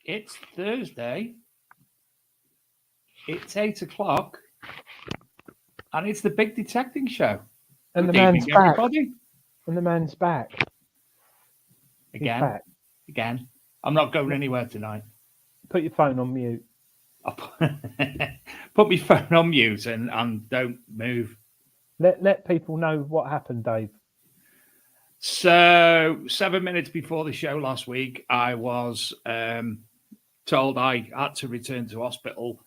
It's Thursday. It's 8 o'clock. And it's the big detecting show. And Good the man's evening, back. everybody. And the man's back. Again. He's back. Again. I'm not going anywhere tonight. Put your phone on mute. I'll put my phone on mute and don't move. Let people know what happened, Dave. So 7 minutes before the show last week, I was told I had to return to hospital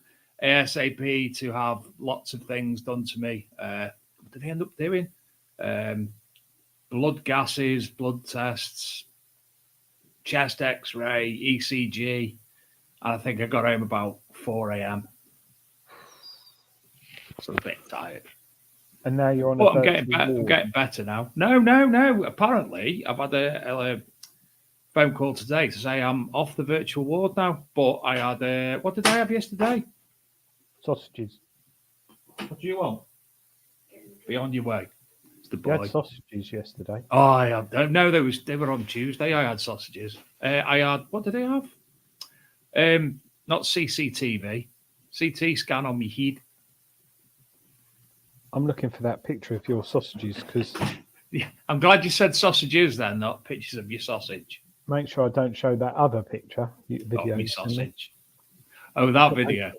ASAP to have lots of things done to me. What did they end up doing? Blood gases, blood tests, chest x-ray, ECG. And I think I got home about 4 a.m. So a bit tired. And now you're on I'm getting better now. No. Apparently, I've had a phone call today to say I'm off the virtual ward now. But I had what did I have yesterday? Sausages. What do you want? Be on your way. It's the You had boy. sausages yesterday. Oh, I had no. They were on Tuesday. I had sausages. I had what did I have? Not CCTV, CT scan on my head. I'm looking for that picture of your sausages because Yeah, I'm glad you said sausages then, not pictures of your sausage. make sure I don't show that other picture video. Of me you sent me. sausage. Oh, that video.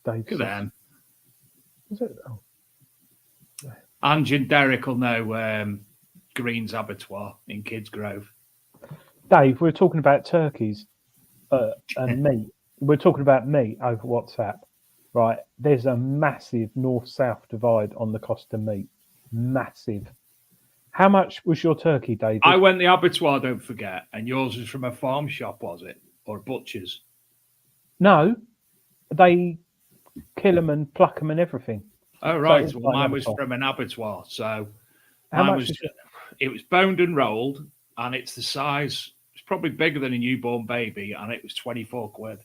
Dave's Look at them. Was it? Oh, Ange and Derek will know Green's Abattoir in Kids Grove. Dave, we're talking about turkeys and meat. We're talking about meat over WhatsApp, right? There's a massive north-south divide on the cost of meat. Massive. How much was your turkey, David? I went the abattoir, don't forget, and yours was from a farm shop, was it? Or a butcher's? No, they kill them and pluck them and everything. Oh, right. So Well, mine was from an abattoir. So How mine much was, it was boned and rolled, and it's the size, it's probably bigger than a newborn baby, and it was 24 quid.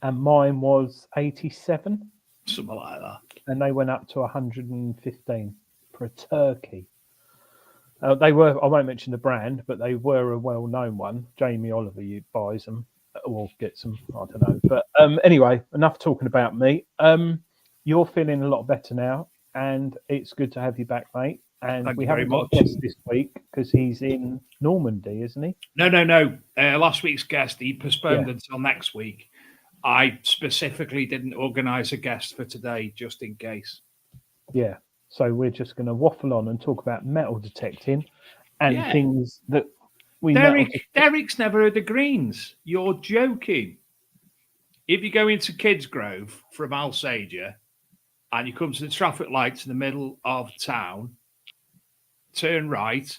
And mine was 87, Something like that. and they went up to 115 for a turkey. They were, I won't mention the brand, but they were a well-known one. Jamie Oliver buys them or gets them, I don't know. But anyway, enough talking about meat. You're feeling a lot better now, and it's good to have you back, mate. And Thank we you very haven't got much. a guest this week because he's in Normandy, isn't he? No. Last week's guest, he postponed until next week. I specifically didn't organise a guest for today, just in case. Yeah. So we're just going to waffle on and talk about metal detecting and things that we Derek's never heard of greens. You're joking. If you go into Kids Grove from Alsager and you come to the traffic lights in the middle of town, turn right,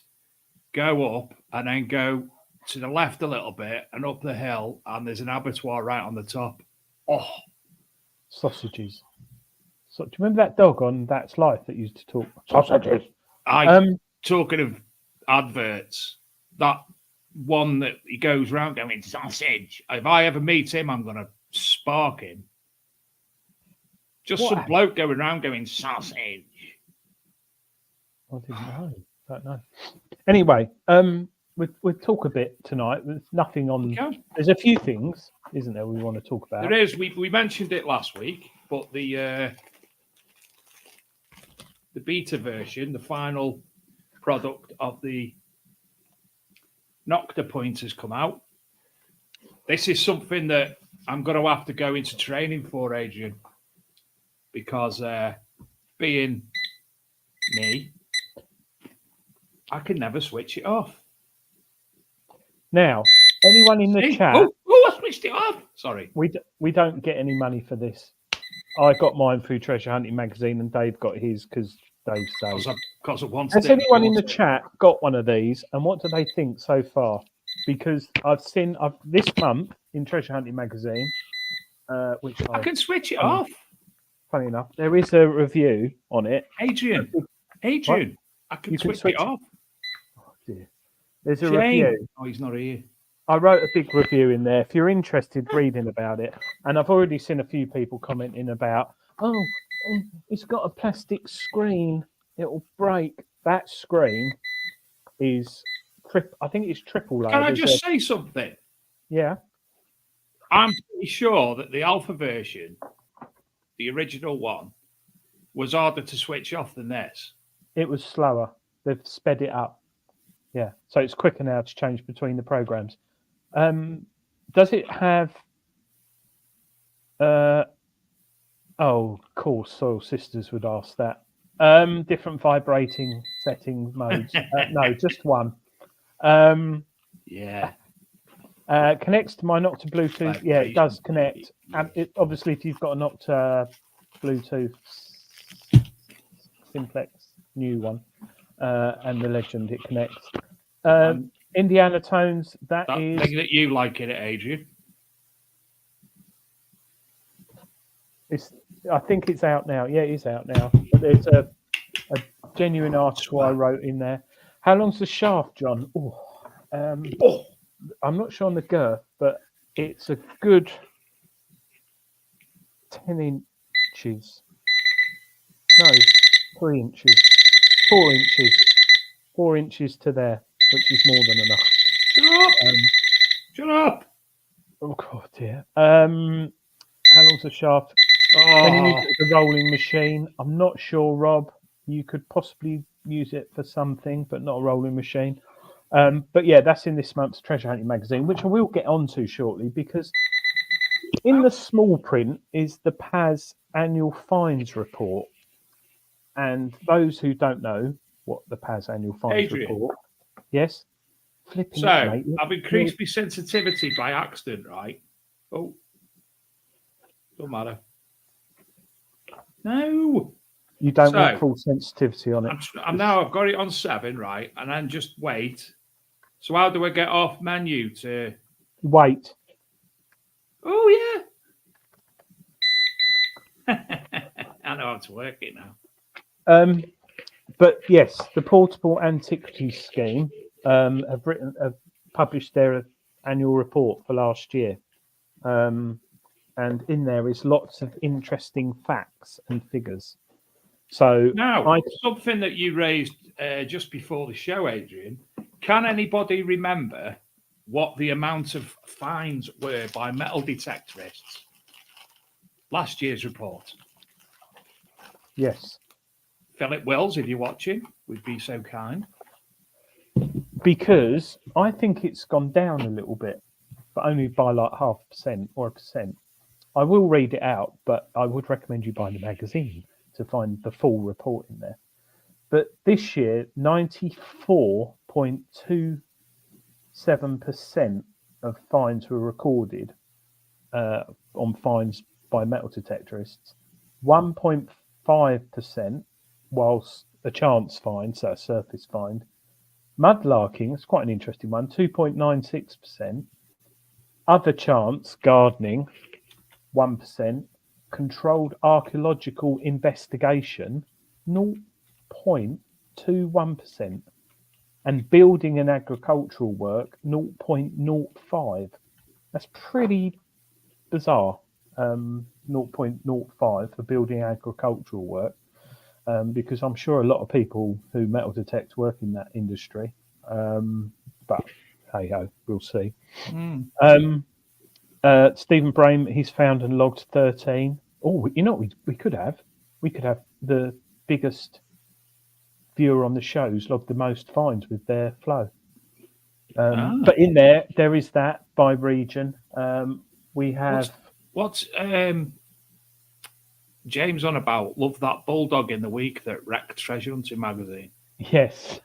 go up, and then go to the left a little bit and up the hill, and there's an abattoir right on the top. Oh, sausages. So, do you remember that dog on That's Life that used to talk sausages? Talking of adverts, that one that he goes round going sausage. If I ever meet him, I'm going to spark him. Just some bloke going around going sausage. I didn't know. Don't know. Anyway, we'll talk a bit tonight. There's nothing on. There's a few things, isn't there, we want to talk about? There is. We mentioned it last week, but the beta version, the final product of the Nocta point has come out. This is something that I'm going to have to go into training for, Adrian, because being me, I can never switch it off. Now, anyone in the chat? Oh, I switched it off. Sorry. We don't get any money for this. I got mine through Treasure Hunting magazine, and Dave got his because Dave saved. Has anyone in the chat got one of these, and what do they think so far? Because I've seen this month in Treasure Hunting magazine, which I can switch it off. Funny enough, there is a review on it. Adrian, I can switch it off. Oh dear. There's a review. Oh, he's not here. I wrote a big review in there. If you're interested, reading about it, and I've already seen a few people commenting about, it's got a plastic screen. It'll break. That screen is I think it's triple layered. Can I just say something? Yeah. I'm pretty sure that the alpha version, the original one, was harder to switch off than this. It was slower. They've sped it up. Yeah. So it's quicker now to change between the programs. Does it have of course Soil Sisters would ask that. Different vibrating setting modes. No, just one. Connects to my Nocta Bluetooth. Yeah, it does connect. Obviously, if you've got a Nocta Bluetooth Simplex new one and the Legend, it connects. Indiana Tones, that is thing that you like in it, Adrian. I think it's out now. Yeah, it is out now. But there's a genuine article I wrote in there. How long's the shaft, John? I'm not sure on the girth, but it's a good 10 inches. No, 3 inches. 4 inches. 4 inches to there, which is more than enough. Shut up! Shut up! Oh, God, dear. How long's the shaft? Can you use it as a rolling machine? I'm not sure, Rob. You could possibly use it for something, but not a rolling machine. But yeah, that's in this month's Treasure Hunting magazine, which I will get onto shortly, because in the small print is the PAS annual fines report. And those who don't know what the PAS annual fines report, yes, flipping so it, mate. I've increased my sensitivity by accident, right? Oh, don't matter. No, you don't want full sensitivity on it. I've got it on 7, right? And then just wait. So how do I get off menu to wait? Oh yeah. I know how to work it now. But yes, the Portable Antiquities Scheme have published their annual report for last year, and in there is lots of interesting facts and figures. So now, something that you raised just before the show, Adrian. Can anybody remember what the amount of fines were by metal detectorists last year's report? Yes. Philip Wills, if you're watching, would be so kind. Because I think it's gone down a little bit, but only by like 0.5% or 1%. I will read it out, but I would recommend you buy the magazine to find the full report in there. But this year, 94.27% of fines were recorded on fines by metal detectorists. 1.5% whilst a chance fine, so a surface fine. Mudlarking, it's quite an interesting one, 2.96%. Other chance, gardening, 1%. Controlled archaeological investigation, 0.21%. And building and agricultural work, 0.05. That's pretty bizarre. 0.05 for building agricultural work. Because I'm sure a lot of people who metal detect work in that industry. But hey ho, we'll see. Stephen Brame, he's found and logged 13. Oh, you know what we could have? We could have the biggest viewer on the shows log the most fines with their flow. But in there is that by region. We have what's James on about? Love that bulldog in the week that wrecked Treasure Hunting magazine. Yes.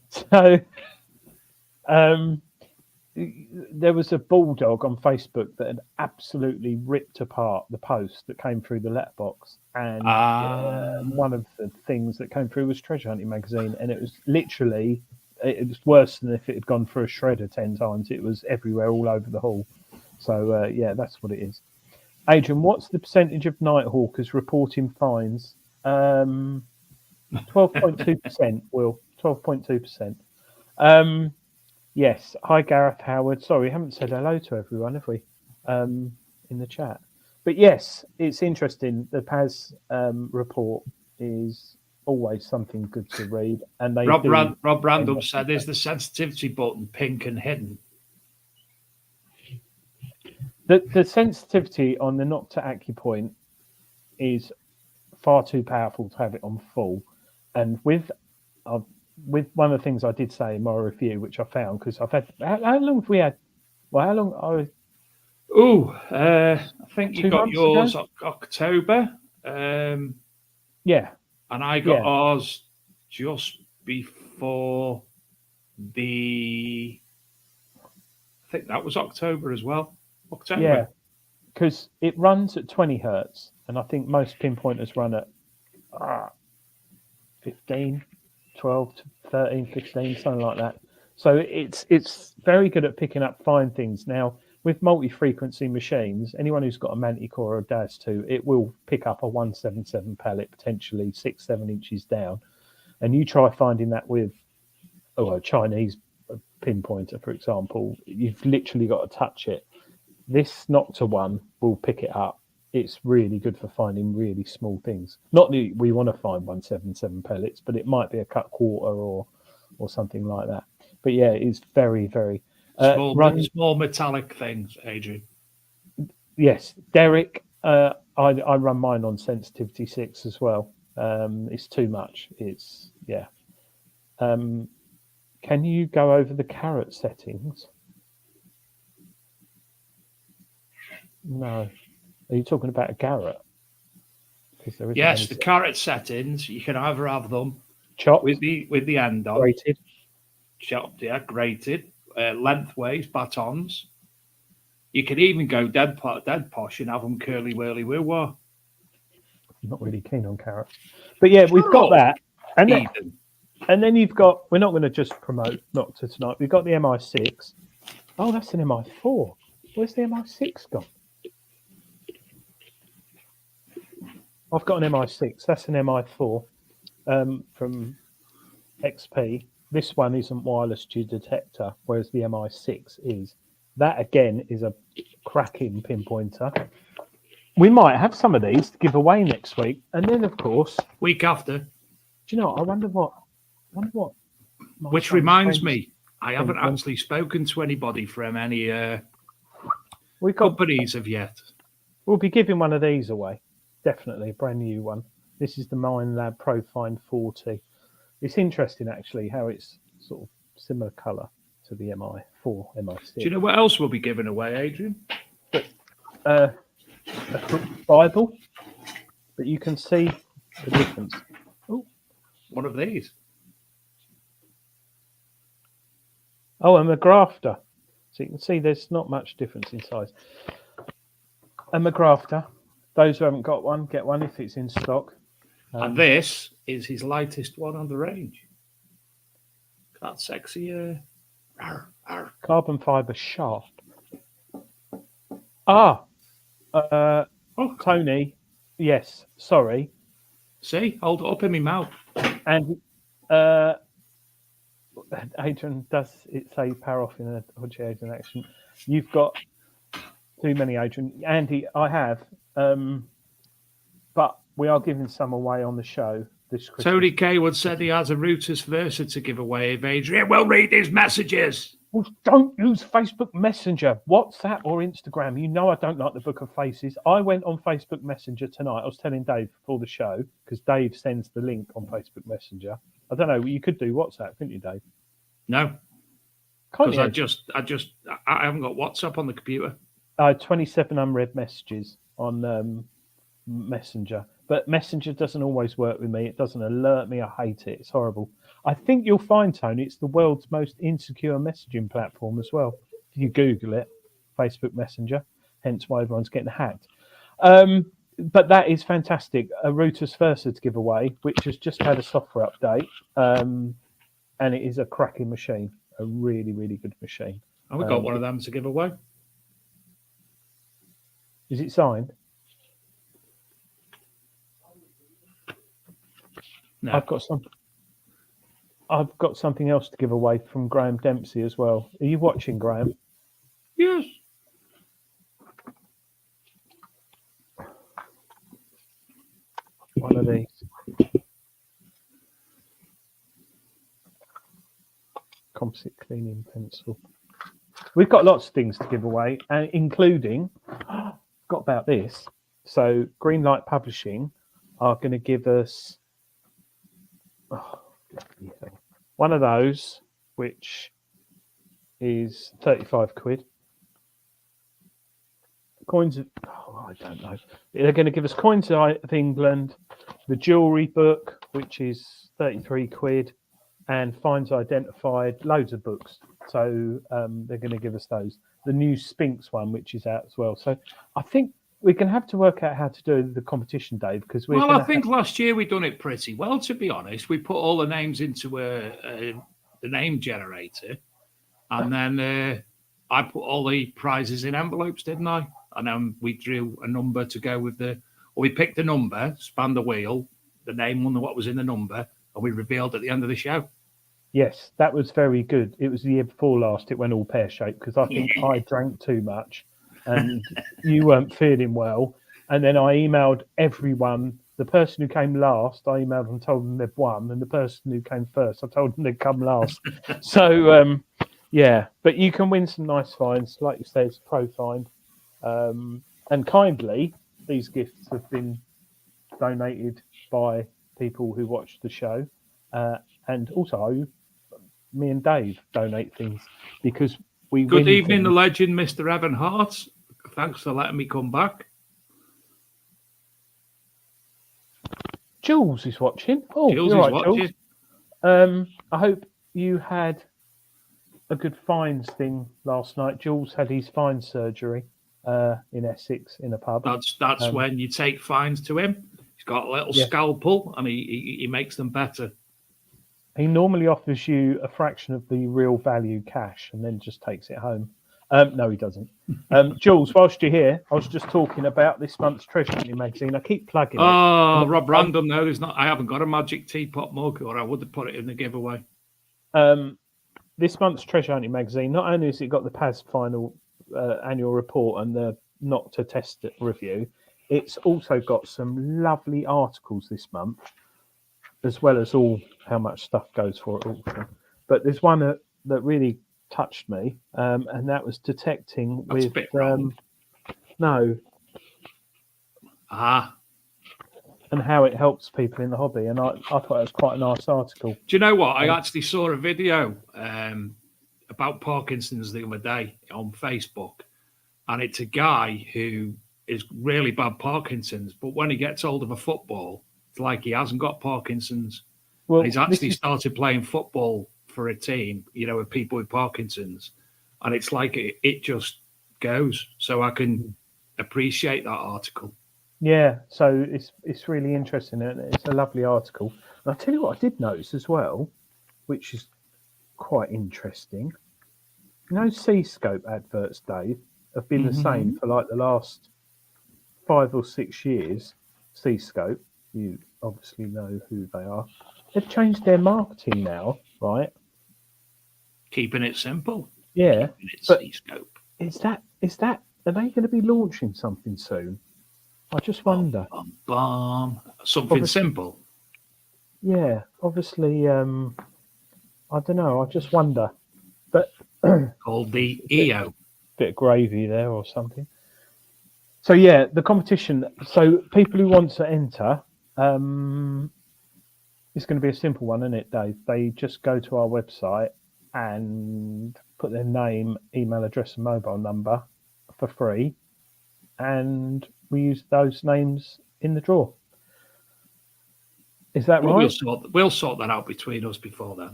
So, there was a bulldog on Facebook that had absolutely ripped apart the post that came through the letterbox, and one of the things that came through was Treasure Hunting magazine, and it was literally, it was worse than if it had gone through a shredder 10 times. It was everywhere, all over the hall. So yeah, that's what it is. Adrian, what's the percentage of nighthawkers reporting fines? 12.2%, Will. 12.2%. Yes. Hi, Gareth Howard. Sorry, we haven't said hello to everyone, have we? In the chat. But yes, it's interesting. The PAS report is always something good to read. And they Rob Random said, "Is the sensitivity button pink and hidden?" The sensitivity on the Nocta AccuPoint is far too powerful to have it on full. And with one of the things I did say in my review, which I found, because I've had, how long have we had? Well, how long? I think you got yours October. Yeah. And I got ours just before I think that was October as well. October. Yeah, because it runs at 20 hertz, and I think most pinpointers run at 15, 12 to 13, 15, something like that. So it's very good at picking up fine things. Now, with multi-frequency machines, anyone who's got a Manticore or a DAS2, it will pick up a 177 pallet, potentially 6-7 inches down. And you try finding that with a Chinese pinpointer, for example, you've literally got to touch it. This Nocta one will pick it up. It's really good for finding really small things. Not that we want to find 177 pellets, but it might be a cut quarter or something like that. But yeah, it's very, very small metallic things, Adrian. Yes, Derek. I run mine on sensitivity 6 as well. It's too much. It's yeah. Can you go over the carrot settings? No. Are you talking about a Garrett? Yes, the carrot settings. You can either have them chopped with the end on, grated, chopped, yeah, grated, lengthways, batons. You can even go dead posh and have them curly whirly woo wah. I'm not really keen on carrots, but yeah, we've got that, and then you've got. We're not going to just promote Nocta tonight. We've got the MI6. Oh, that's an MI4. Where's the MI6 gone? I've got an MI6. That's an MI4 from XP. This one isn't wireless due detector, whereas the MI6 is. That again is a cracking pinpointer. We might have some of these to give away next week, and then of course week after. Do you know? I wonder what. Which reminds me, I haven't actually spoken to anybody from any companies of yet. We'll be giving one of these away. Definitely a brand new one. This is the Minelab Profine 40. It's interesting actually how it's sort of similar colour to the MI4, MI6. Do you know what else we'll be giving away, Adrian? A Bible, but you can see the difference. Oh, one of these. Oh, and a grafter. So you can see there's not much difference in size. A McGrafter. Those who haven't got one, get one if it's in stock. And this is his lightest one on the range. That sexy carbon fibre shaft. Tony. Yes, sorry. See, hold it up in my mouth. And Adrian, does it say power off in a Hodge Adrian action? You've got too many, Adrian. Andy, I have. But we are giving some away on the show this Christmas. Tony Kaywood said he has a Reuters Versa to give away if Adrian will read his messages. Well, don't use Facebook Messenger, WhatsApp or Instagram. You know I don't like the Book of Faces. I went on Facebook Messenger tonight. I was telling Dave before the show, because Dave sends the link on Facebook Messenger. I don't know, you could do WhatsApp, couldn't you, Dave? No. Because I haven't got WhatsApp on the computer. I had 27 unread messages on Messenger, but Messenger doesn't always work with me. It doesn't alert me. I hate it. It's horrible. I think you'll find, Tony, it's the world's most insecure messaging platform as well. If you Google it, Facebook Messenger, hence why everyone's getting hacked. But that is fantastic. A Reuters Versa to give away, which has just had a software update, and it is a cracking machine, a really, really good machine. And we've got one of them to give away. Is it signed? No. I've got something else to give away from Graham Dempsey as well. Are you watching, Graham? Yes. One of these. Composite cleaning pencil. We've got lots of things to give away, and including, got about this. So Greenlight Publishing are going to give us one of those, which is 35 quid. Coins of, I don't know. They're going to give us Coins of England, the jewellery book, which is 33 quid, and Finds Identified, loads of books. So they're going to give us those. The new Spinks one, which is out as well. So I think we're going to have to work out how to do the competition, Dave, because I think last year we done it pretty well, to be honest. We put all the names into the name generator, and then I put all the prizes in envelopes, didn't I? And then we drew a number to go with we picked a number, spanned the wheel, the name on what was in the number, and we revealed at the end of the show. Yes, that was very good. It was the year before last. It went all pear-shaped because I think I drank too much. and you weren't feeling well. And then I emailed everyone. The person who came last, I emailed and told them they'd won, and the person who came first, I told them they'd come last. So yeah, but you can win some nice finds, like you say, it's a pro find. And kindly, these gifts have been donated by people who watch the show, and also me and Dave donate things because we Good win evening, things. the legend, Mr. Evan Hart. Thanks for letting me come back. Jules is watching. Oh, Jules you're is right, watching. Jules. I hope you had a good finds thing last night. Jules had his fine surgery in Essex in a pub. That's when you take fines to him. He's got a little scalpel, and he makes them better. He normally offers you a fraction of the real value cash and then just takes it home. No, he doesn't. Jules, whilst you're here, I was just talking about this month's Treasure Hunting magazine. I keep plugging it. Oh, Rob Random, no, there's not. I haven't got a magic teapot mug, or I would have put it in the giveaway. This month's Treasure Hunting magazine, not only has it got the PAS final annual report and the Not to Test It review, it's also got some lovely articles this month, as well as all how much stuff goes for it also. But there's one that really touched me, and that was detecting That's with a bit wrong. no, and how it helps people in the hobby. And I thought it was quite a nice article. Do you know what? I actually saw a video about Parkinson's the other day on Facebook, and it's a guy who is really bad Parkinson's, but when he gets hold of a football, it's like he hasn't got Parkinson's. Well, and he's actually started playing football for a team, with people with Parkinson's, and it's like it just goes. So I can appreciate that article. Yeah, so it's really interesting, and it's a lovely article. And I'll tell you what I did notice as well, which is quite interesting. Seascope adverts, Dave, have been the same for like the last 5 or 6 years. Seascope, you obviously know who they are. They've changed their marketing now, right? Keeping it simple. Yeah. Keeping it Seascope. Is that are they going to be launching something soon? I just wonder. Something simple. Yeah, obviously. I don't know. I just wonder. But called the EO. Bit of gravy there or something. So yeah, the competition. So people who want to enter, it's going to be a simple one, isn't it, Dave? They just go to our website and put their name, email address, and mobile number for free, and we use those names in the draw. Is that right? We'll sort that out between us before then.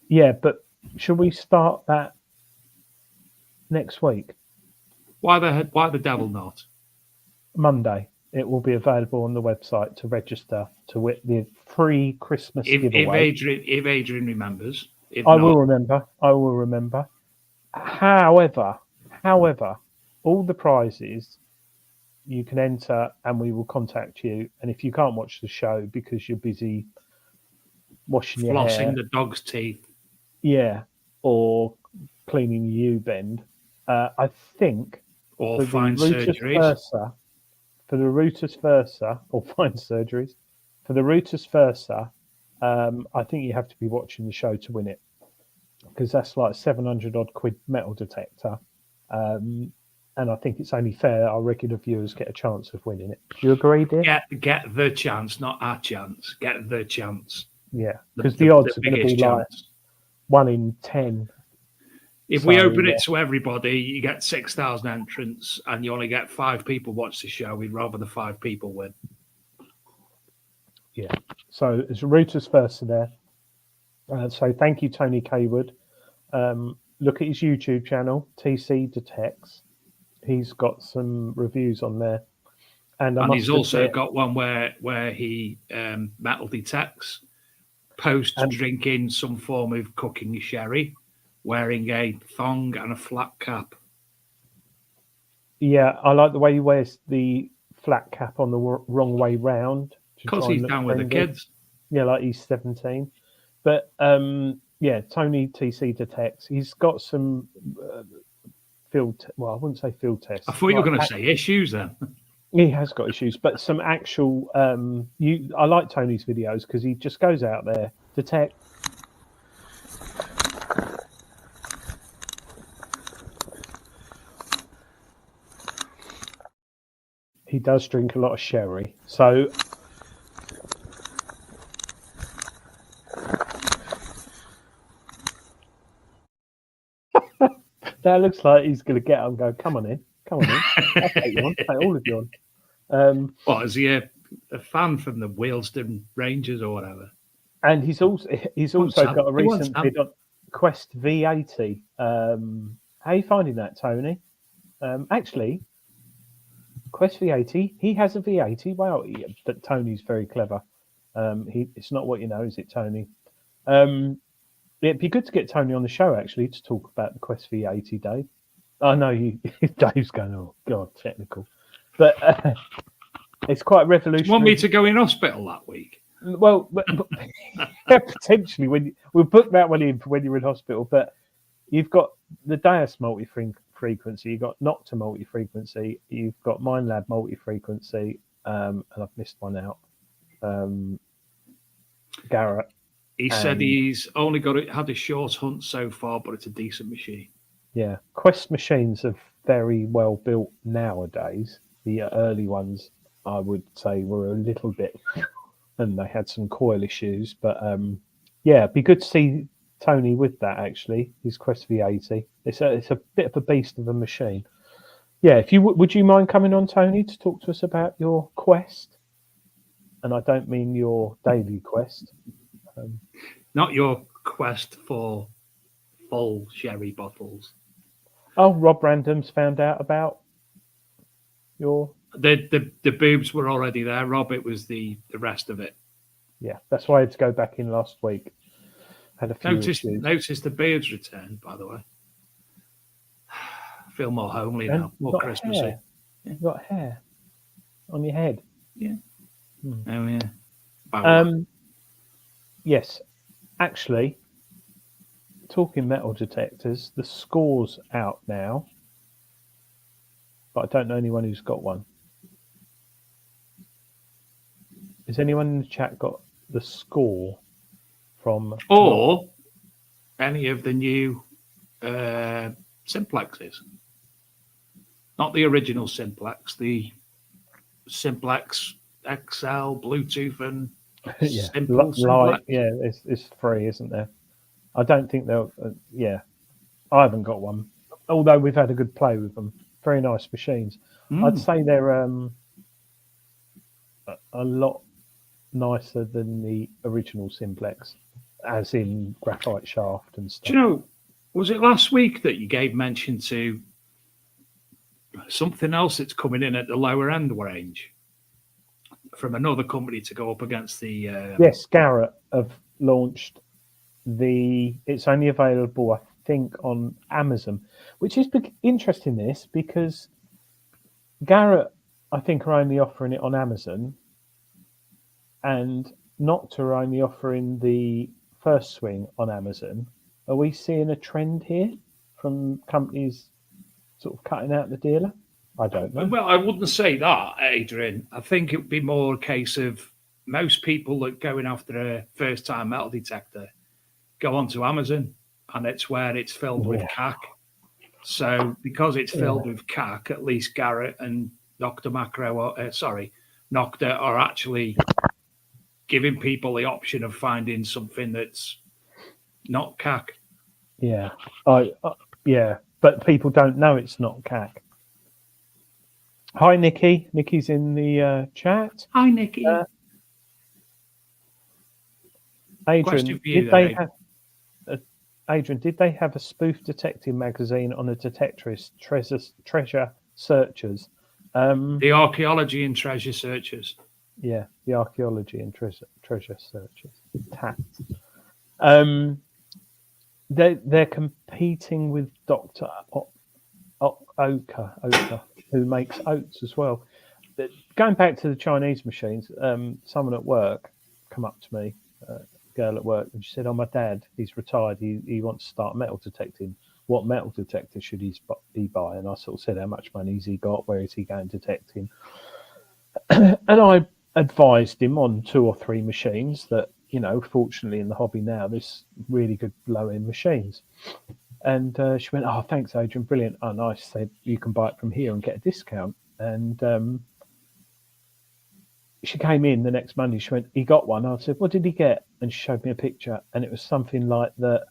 Yeah, but should we start that next week? Why the devil not? Monday. It will be available on the website to register to win the free Christmas giveaway. If Adrian remembers. I will remember. However, all the prizes you can enter and we will contact you. And if you can't watch the show because you're busy washing your hair, flossing the dog's teeth, or cleaning your U-bend, I think, or fine surgeries. For the Rutus Versa, or fine surgeries, for the Rutus Versa, I think you have to be watching the show to win it, because that's like 700 odd quid metal detector. And I think it's only fair our regular viewers get a chance of winning it. Do you agree, dear? Get the chance, not our chance. Get the chance. Yeah, because the odds are going to be like 1 in 10. If we open it to everybody, you get 6,000 entrants and you only get 5 people watch the show. We'd rather the 5 people win. Yeah. So it's Rutus Versa there. So thank you, Tony Kaywood. Look at his YouTube channel, TC Detects. He's got some reviews on there. And he's also got one where he metal detects post drinking some form of cooking sherry, wearing a thong and a flat cap. Yeah, I like the way he wears the flat cap on the wrong way round. Because he's down with the kids. Yeah, like he's 17. But Tony TC Detects. He's got some well, I wouldn't say field tests. I thought you were going to say issues then. He has got issues, but some actual. I like Tony's videos because he just goes out there, detect. He does drink a lot of sherry, so that looks like he's going to get up and go, come on in. I'll take you on, take all of you on. What, is he a fan from the Wheelston Rangers or whatever? And he's also got a recent bid on Quest V80. How are you finding that, Tony? Actually, Quest V80, he has a V80. Wow, but Tony's very clever. It's not what you know, is it, Tony? It'd be good to get Tony on the show, actually, to talk about the Quest V80, Dave. I know Dave's going, oh, God, technical. But it's quite revolutionary. Do you want me to go in hospital that week? Well, potentially. We'll book that one in for when you're in hospital. But you've got the Deus multi-frequency, you've got Nocta multi-frequency, you've got MindLab multi-frequency, and I've missed one out. Garrett. He said he's only had a short hunt so far, but it's a decent machine. Yeah, Quest machines are very well built nowadays. The early ones, I would say, were a little bit, and they had some coil issues. But yeah, it'd be good to see Tony with that. Actually, his Quest V80. It's a bit of a beast of a machine. Yeah, if you would you mind coming on, Tony, to talk to us about your Quest? And I don't mean your daily Quest. Not your quest for full sherry bottles. Oh, Rob Random's found out about your... The boobs were already there, Rob. It was the rest of it. Yeah, that's why I had to go back in last week. Had a few issues. Notice the beard's returned, by the way. I feel more homely And now, more Christmassy. Yeah. You've got hair on your head. Yeah. Oh, yeah. Yes, actually, talking metal detectors, the score's out now, but I don't know anyone who's got one. Has anyone in the chat got the score from... Or any of the new Simplexes? Not the original Simplex, the Simplex XL, Bluetooth and... yeah, light. Yeah, it's free, isn't there? I don't think they'll. I haven't got one. Although we've had a good play with them, very nice machines. I'd say they're a lot nicer than the original Simplex, as in graphite shaft and stuff. Do you know? Was it last week that you gave mention to something else that's coming in at the lower end range? From another company to go up against the... Yes, Garrett have launched it's only available, I think, on Amazon, which is interesting, this, because Garrett, I think, are only offering it on Amazon, and Nocta are only offering the first swing on Amazon. Are we seeing a trend here from companies sort of cutting out the dealer? I don't know. Well, I wouldn't say that, Adrian. I think it would be more a case of most people that going after a first-time metal detector go onto Amazon, and it's where it's filled with CAC. So because it's filled with CAC, at least Garrett and Nocta Nocta are actually giving people the option of finding something that's not CAC. Yeah, but people don't know it's not CAC. Hi, Nikki. Nikki's in the chat. Hi, Nikki. Adrian, did they have a spoof detecting magazine on a detectorist treasure searchers? The archaeology and treasure searchers. Yeah, the archaeology and treasure searchers. TAT. They're competing with Dr. Oka, who makes oats as well. But going back to the Chinese machines, someone at work come up to me, a girl at work, and she said, "Oh, my dad, he's retired. He wants to start metal detecting. What metal detector should he he buy? And I sort of said, how much money has he got? Where is he going detecting? And I advised him on 2 or 3 machines that, fortunately in the hobby now, there's really good low-end machines. And she went, oh, thanks, Adrian, brilliant. And I said, you can buy it from here and get a discount. And she came in the next Monday. She went, he got one. I said, what did he get? And she showed me a picture, and it was something like the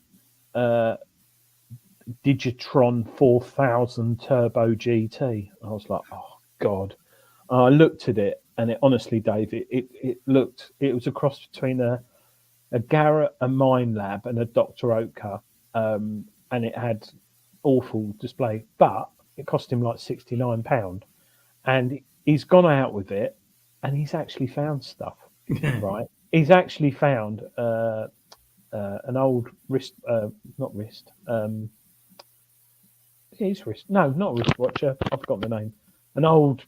Digitron 4000 Turbo GT. I was like, oh, God. And I looked at it, and it honestly, Dave, it was a cross between a Garrett, a Mine Lab, and a Dr. Oetker. And it had awful display, but it cost him like £69. And he's gone out with it, and he's actually found stuff, right? He's actually found an old wrist, not wrist, his wrist, no, not a wristwatch, I've got the name, an old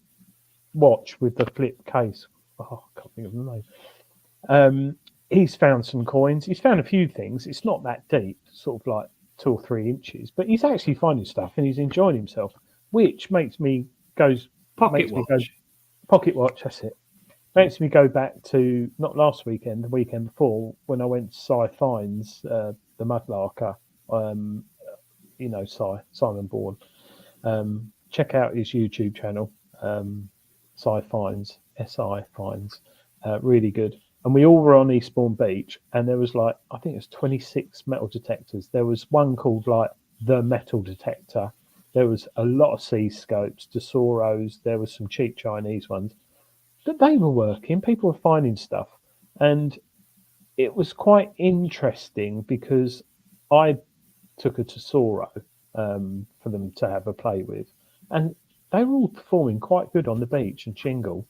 watch with the flip case. Oh, I can't think of the name. He's found some coins. He's found a few things. It's not that deep, sort of like 2 or 3 inches, but he's actually finding stuff and he's enjoying himself, which makes me pocket watch. Pocket watch, that's it. Makes me go back to not last weekend, the weekend before, when I went to Cy Fines, the Mudlarker. Simon Bourne. Check out his YouTube channel, Cy Fines, SI Fines. Really good. And we all were on Eastbourne Beach, and there was I think it was 26 metal detectors. There was one called the metal detector. There was a lot of C scopes, Desoros. There was some cheap Chinese ones. But they were working. People were finding stuff. And it was quite interesting because I took a Tesoro for them to have a play with. And they were all performing quite good on the beach and Shingle.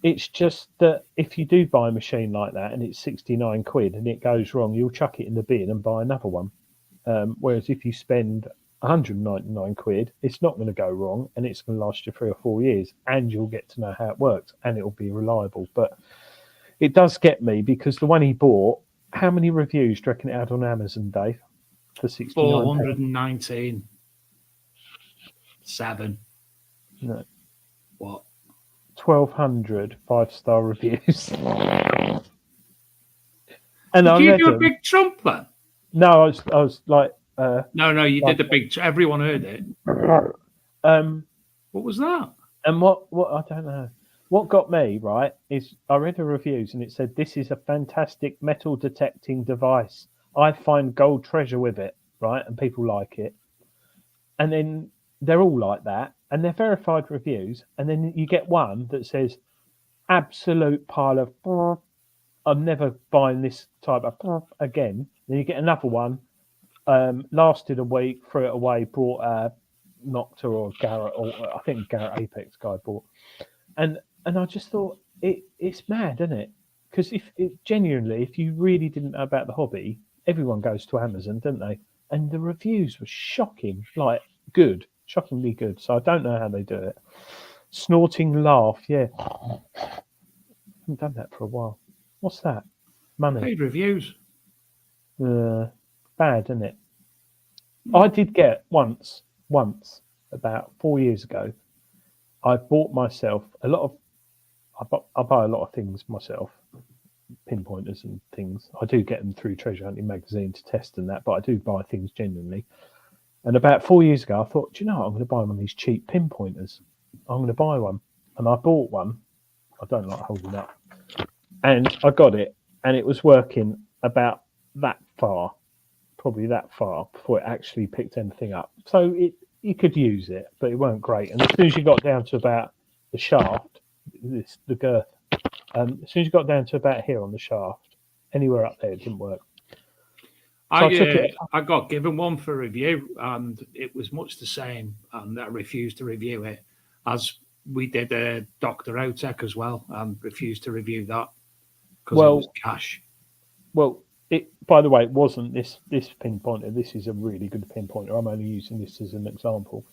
It's just that if you do buy a machine like that and it's 69 quid and it goes wrong, you'll chuck it in the bin and buy another one. Whereas if you spend 199 quid, it's not going to go wrong and it's going to last you 3 or 4 years and you'll get to know how it works and it'll be reliable. But it does get me because the one he bought, how many reviews do you reckon it had on Amazon, Dave? For 69 419. 7. No. What? 1,200 5-star reviews. And did you do a big Trump then? No, I was like. No, you did the big. Everyone heard it. What was that? And what I don't know. What got me right is I read the reviews and it said this is a fantastic metal detecting device. I find gold treasure with it, right? And people like it. And then they're all like that, and they're verified reviews. And then you get one that says absolute pile of. I'm never buying this type of again. Then you get another one. Lasted a week, threw it away, brought a Nocta or Garrett, or I think Garrett Apex guy bought. And I just thought it's mad, isn't it? Because if you really didn't know about the hobby, everyone goes to Amazon, don't they? And the reviews were shocking, shockingly good. So I don't know how they do it. Snorting laugh, yeah. I haven't done that for a while. What's that? Money. Paid reviews. Bad, isn't it? I did get once, about 4 years ago, I bought myself I buy a lot of things myself, pinpointers and things. I do get them through Treasure Hunting magazine to test and that, but I do buy things genuinely. And about 4 years ago, I thought, do you know what? I'm going to buy one of these cheap pinpointers. I'm going to buy one. And I bought one. I don't like holding up. And I got it, and it was working about probably that far before it actually picked anything up. So you could use it, but it weren't great. And as soon as you got down to about the shaft, the girth, as soon as you got down to about here on the shaft, anywhere up there, it didn't work. So I got given one for review, and it was much the same, and I refused to review it, as we did a Dr. Otec as well, and refused to review that because it was cash. Well, by the way, it wasn't this pinpointer. This is a really good pinpointer. I'm only using this as an example.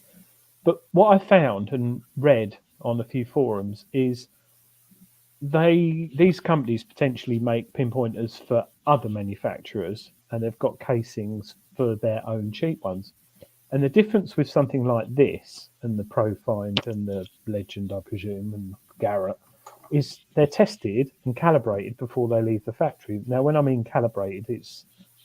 But what I found and read on a few forums is these companies potentially make pinpointers for other manufacturers, and they've got casings for their own cheap ones. And the difference with something like this and the Profind and the Legend, I presume, and Garrett, is they're tested and calibrated before they leave the factory. Now, when I mean calibrated, it's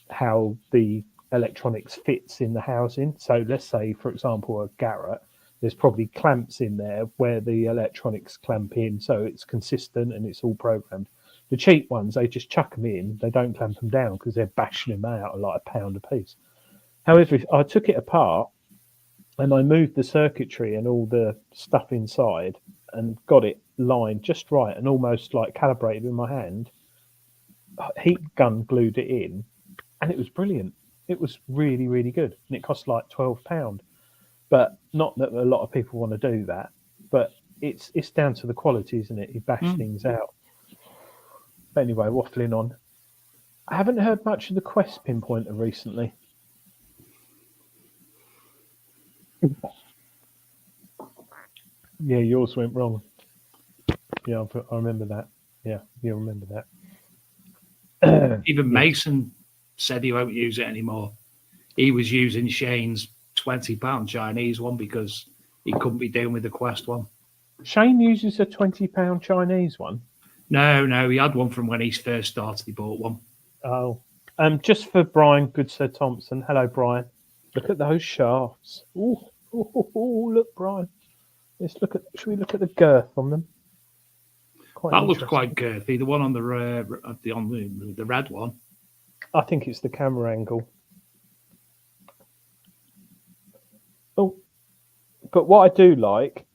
how the electronics fits in the housing. So let's say, for example, a Garrett, there's probably clamps in there where the electronics clamp in, so it's consistent and it's all programmed. The cheap ones, they just chuck them in. They don't clamp them down because they're bashing them out at like £1 a piece. However, if I took it apart and I moved the circuitry and all the stuff inside and got it lined just right and almost like calibrated with my hand, heat gun glued it in, and it was brilliant. It was really, really good. And it cost like £12. But not that a lot of people want to do that, but it's down to the quality, isn't it? You bash things out. But anyway, waffling on. I haven't heard much of the Quest pinpointer recently. Yeah, yours went wrong. Yeah, I remember that. Yeah, you remember that. Even Mason said he won't use it anymore. He was using Shane's £20 Chinese one because he couldn't be doing with the Quest one. Shane uses a £20 Chinese one? No, he had one from when he first started. He bought one. Oh, just for Brian Goodsir Thompson. Hello, Brian. Look at those shafts. Oh, look, Brian. Should we look at the girth on them? That looks quite girthy. The one on the red one. I think it's the camera angle. Oh, but what I do like,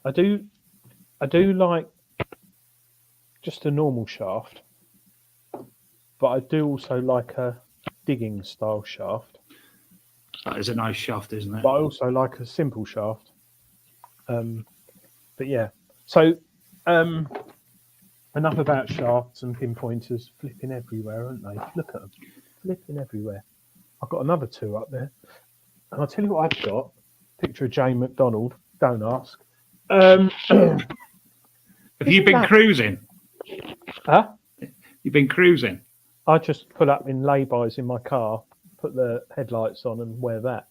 I do like just a normal shaft, but I do also like a digging style shaft. That is a nice shaft, isn't it? But I also like a simple shaft. But yeah, so enough about shafts and pinpointers flipping everywhere, aren't they? Look at them, flipping everywhere. I've got another two up there. And I'll tell you what I've got. Picture of Jane McDonald. Don't ask. Have you been cruising? Huh? You've been cruising? I just pull up in laybys in my car, put the headlights on and wear that.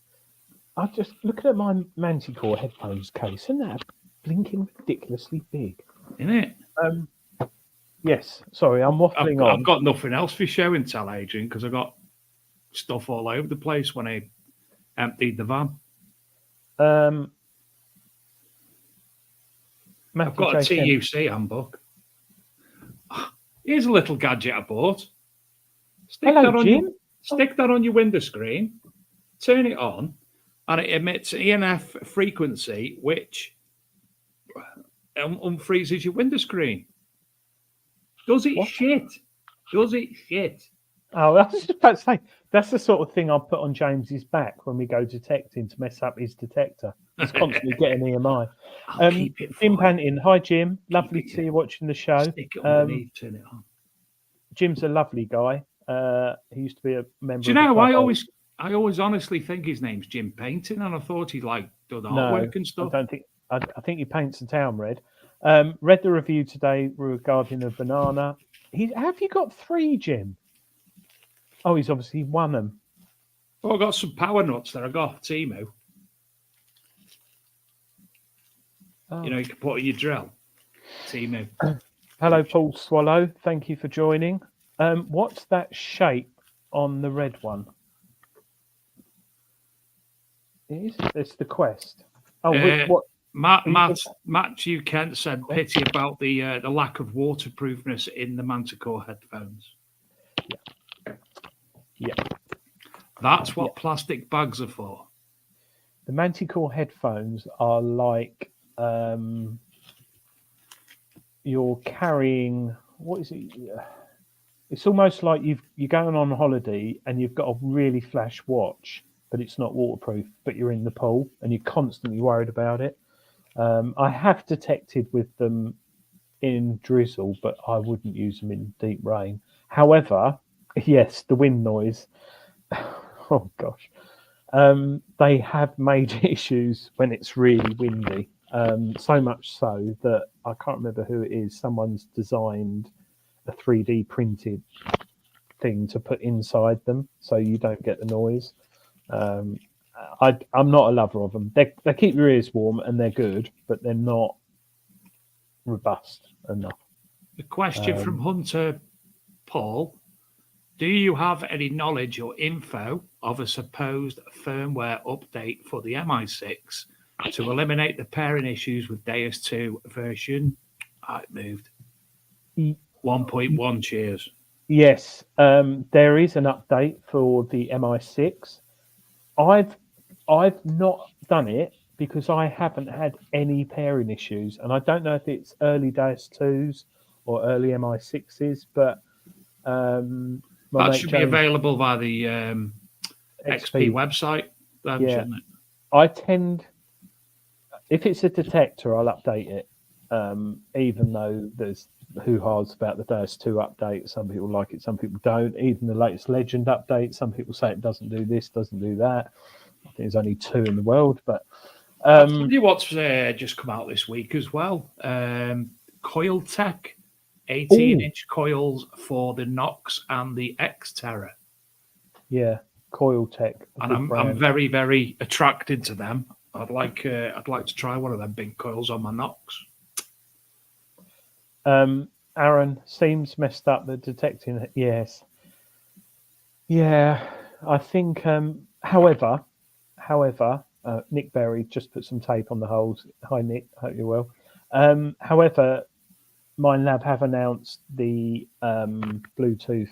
I just look at my Manticore headphones case. Isn't that blinking ridiculously big? Isn't it? Yes. Sorry, I'm waffling on. I've got nothing else for show and tell, Adrian, because I got stuff all over the place when I emptied the van. I've got a TUC handbook. Here's a little gadget I bought. Stick that on your window screen, turn it on, and it emits EMF frequency, which unfreezes your window screen. Does it shit? Does it shit? Oh, I was just about to say, that's the sort of thing I'll put on James's back when we go detecting to mess up his detector. It's constantly getting EMI. Jim Panton, hi Jim. Lovely to see you watching the show. Stick it underneath, turn it on. Jim's a lovely guy. He used to be a member. Do you know? I always honestly think his name's Jim Painting, and I thought he done artwork and stuff. I think he paints the town red. Read the review today regarding a banana. Have you got 3, Jim? Oh, he's obviously won them. Oh, I got some power nuts that I got Temu. Oh. You know, you can put in your drill. Temu. Hello, Paul Swallow. Thank you for joining. What's that shape on the red one? It's the Quest. Oh, what? Matthew Kent said pity about the lack of waterproofness in the Manticore headphones. Yeah. That's what plastic bags are for. The Manticore headphones are like you're carrying, what is it? It's almost like you're going on holiday and you've got a really flash watch, but it's not waterproof, but you're in the pool and you're constantly worried about it. I have detected with them in drizzle, but I wouldn't use them in deep rain. However, yes, the wind noise. Oh gosh, they have major issues when it's really windy. So much so that I can't remember who it is. Someone's designed a 3D printed thing to put inside them so you don't get the noise. I'm not a lover of them. They keep your ears warm and they're good, but they're not robust enough. A question from Hunter Paul. Do you have any knowledge or info of a supposed firmware update for the MI6 to eliminate the pairing issues with Deus 2 version? It moved. 1.1, cheers. Yes, there is an update for the MI6. I've not done it because I haven't had any pairing issues, and I don't know if it's early Deus 2s or early MI6s, but that should be available via the XP website, then, shouldn't it? I tend, if it's a detector, I'll update it, even though there's hoo-has about the Deus 2 update. Some people like it, some people don't. Even the latest Legend update, some people say it doesn't do this, doesn't do that. I think there's only 2 in the world, but I'll tell you what's just come out this week as well. Coil Tech, 18-inch coils for the Nox and the X-Terra. Yeah, Coil Tech. And I'm very, very attracted to them. I'd like to try one of them big coils on my Nox. Aaron seems messed up the detecting. Yes. Yeah, I think. However, Nick Berry just put some tape on the holes. Hi, Nick. Hope you're well. However, MindLab have announced the Bluetooth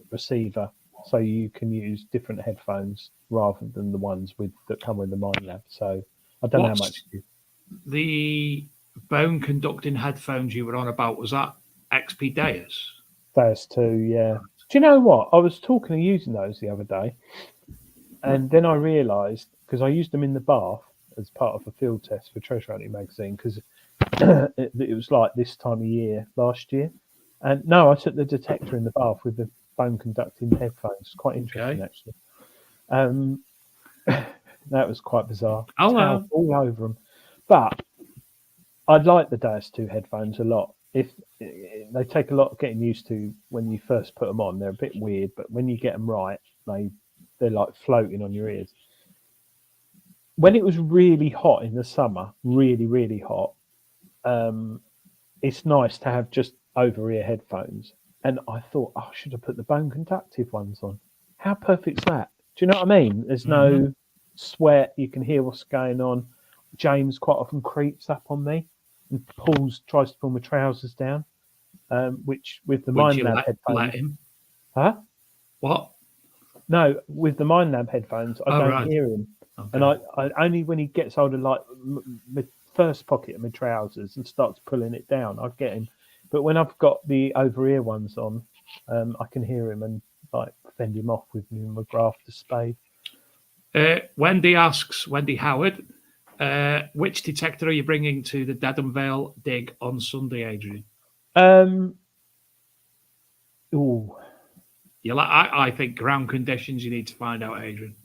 receiver, so you can use different headphones rather than the ones that come with the MindLab. So I don't know how much. The bone conducting headphones you were on about, was that XP Deus? Deus 2, yeah. Do you know what? I was talking of using those the other day, and then I realised, because I used them in the bath as part of a field test for Treasure Hunting magazine, because it was like this time of year last year. And no, I took the detector in the bath with the bone conducting headphones. Quite interesting, actually. That was quite bizarre. All over them. But I'd like the Deus 2 headphones a lot. If they take a lot of getting used to when you first put them on, they're a bit weird, but when you get them right, they're like floating on your ears. When it was really hot in the summer, really, really hot, it's nice to have just over-ear headphones. And I thought, I should have put the bone conductive ones on. How perfect's that? Do you know what I mean? There's no sweat. You can hear what's going on. James quite often creeps up on me and tries to pull my trousers down, which with the MindLab headphones. Let him? Huh? What? No, with the MindLab headphones, I don't hear him. Okay. And I only when he gets hold of like my first pocket of my trousers and starts pulling it down, I get him. But when I've got the over-ear ones on, I can hear him and like fend him off with my McGrath to spade. Wendy Howard, which detector are you bringing to the Dedham Vale dig on Sunday, Adrian? I think ground conditions you need to find out, Adrian,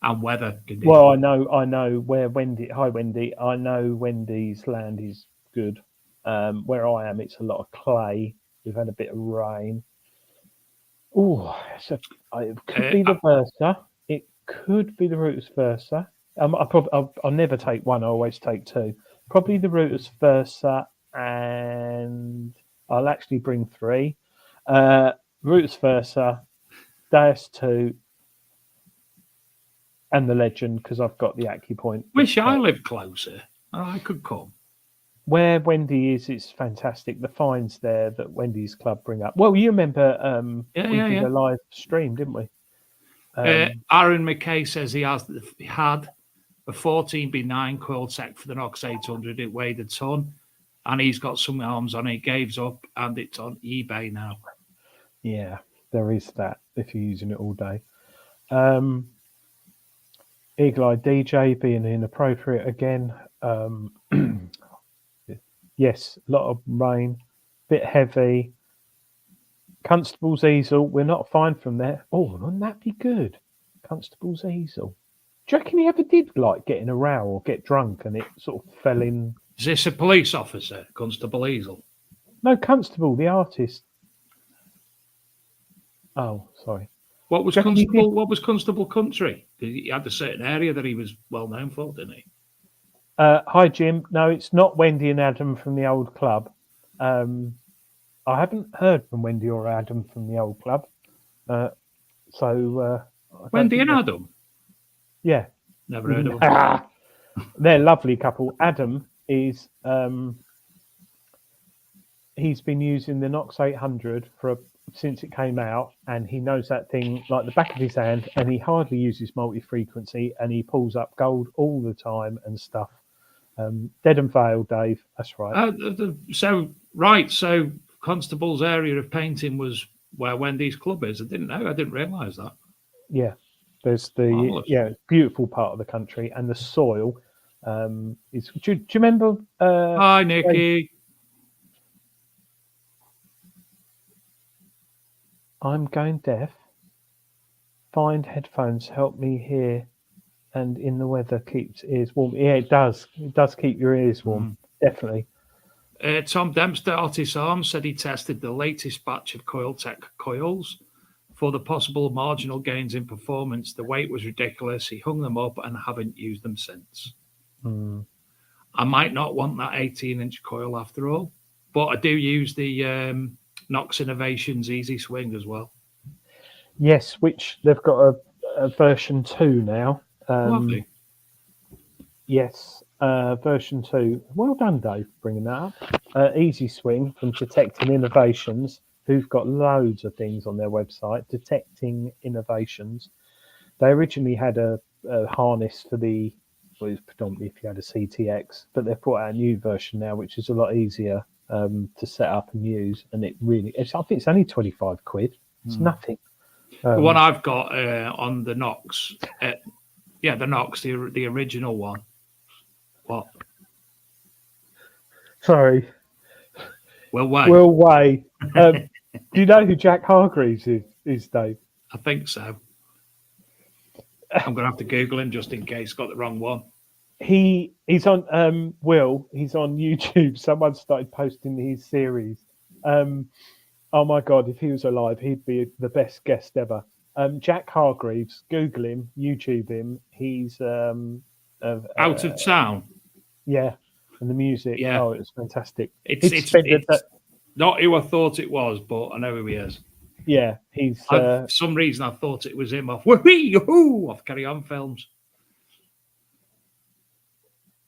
and weather conditions. Well, I know where Wendy. Hi, Wendy. I know Wendy's land is good. Where I am, it's a lot of clay. We've had a bit of rain. It could be the Versa. It could be the Rutus Versa. I'll never take one. I always take 2. Probably the Rutus Versa, and I'll actually bring 3. Rutus Versa, Deus 2, and the Legend, because I've got the AccuPoint. Wish I lived closer. I could come. Where Wendy is, it's fantastic. The finds there that Wendy's Club bring up. Well, you remember we did a live stream, didn't we? Aaron McKay says he had a 14B9 coil tech for the Nox 800. It weighed a ton, and he's got some arms on it. Gave up, and it's on eBay now. Yeah, there is that if you're using it all day. Eagle Eye DJ being inappropriate again. Yes, a lot of rain, bit heavy. Constable's easel, we're not fine from there. Wouldn't that be good? Constable's easel. Do you reckon he ever did like get in a row or get drunk and it sort of fell in? Is this a police officer, Constable Easel? No, Constable, the artist. Oh, sorry. What was Reckon he Constable? did? What was Constable Country? He had a certain area that he was well known for, didn't he? Hi, Jim. No, it's not Wendy and Adam from the old club. I haven't heard from Wendy or Adam from the old club. I don't Wendy think and they're- Adam. Yeah, Never heard of them. they're a lovely couple. Adam is he's been using the Knox 800 since it came out, and he knows that thing like the back of his hand, and he hardly uses multi-frequency, and he pulls up gold all the time and stuff. Dead and Vale, Dave. That's right. So Constable's area of painting was where Wendy's club is. I didn't know. I didn't realise that. Yeah, there's Marvellous. beautiful part of the country, and the soil is. Do you remember? Hi, Nikki. I'm going deaf. Find headphones. Help me hear. And in the weather keeps ears warm. Yeah, it does. It does keep your ears warm. Definitely. Tom Dempster, Otis Arms, said he tested the latest batch of Coiltech coils for the possible marginal gains in performance. The weight was ridiculous. He hung them up and haven't used them since. I might not want that 18-inch coil after all, but I do use the Knox Innovations Easy Swing as well. Yes, which they've got a version 2 now. Lovely. Yes, version 2. Well done, Dave, bringing that up. Easy Swing from Detecting Innovations, who've got loads of things on their website. Detecting Innovations. They originally had a harness for it was predominantly if you had a CTX, but they've brought out a new version now, which is a lot easier to set up and use. And I think it's only 25 quid. It's nothing. The one I've got on the Knox, the Knox, the original one. What? Sorry. Will Way. Will Way. Do you know who Jack Hargreaves is, Dave? I think so. I'm going to have to Google him just in case I got the wrong one. He's on he's on YouTube. Someone started posting his series. Oh my God, if he was alive, he'd be the best guest ever. Jack Hargreaves, Google him, YouTube him. He's Out of Town. Yeah, and the music. Yeah. Oh, it was fantastic. It's not who I thought it was, but I know who he is. Yeah, he's. For some reason, I thought it was him off off Carry On films.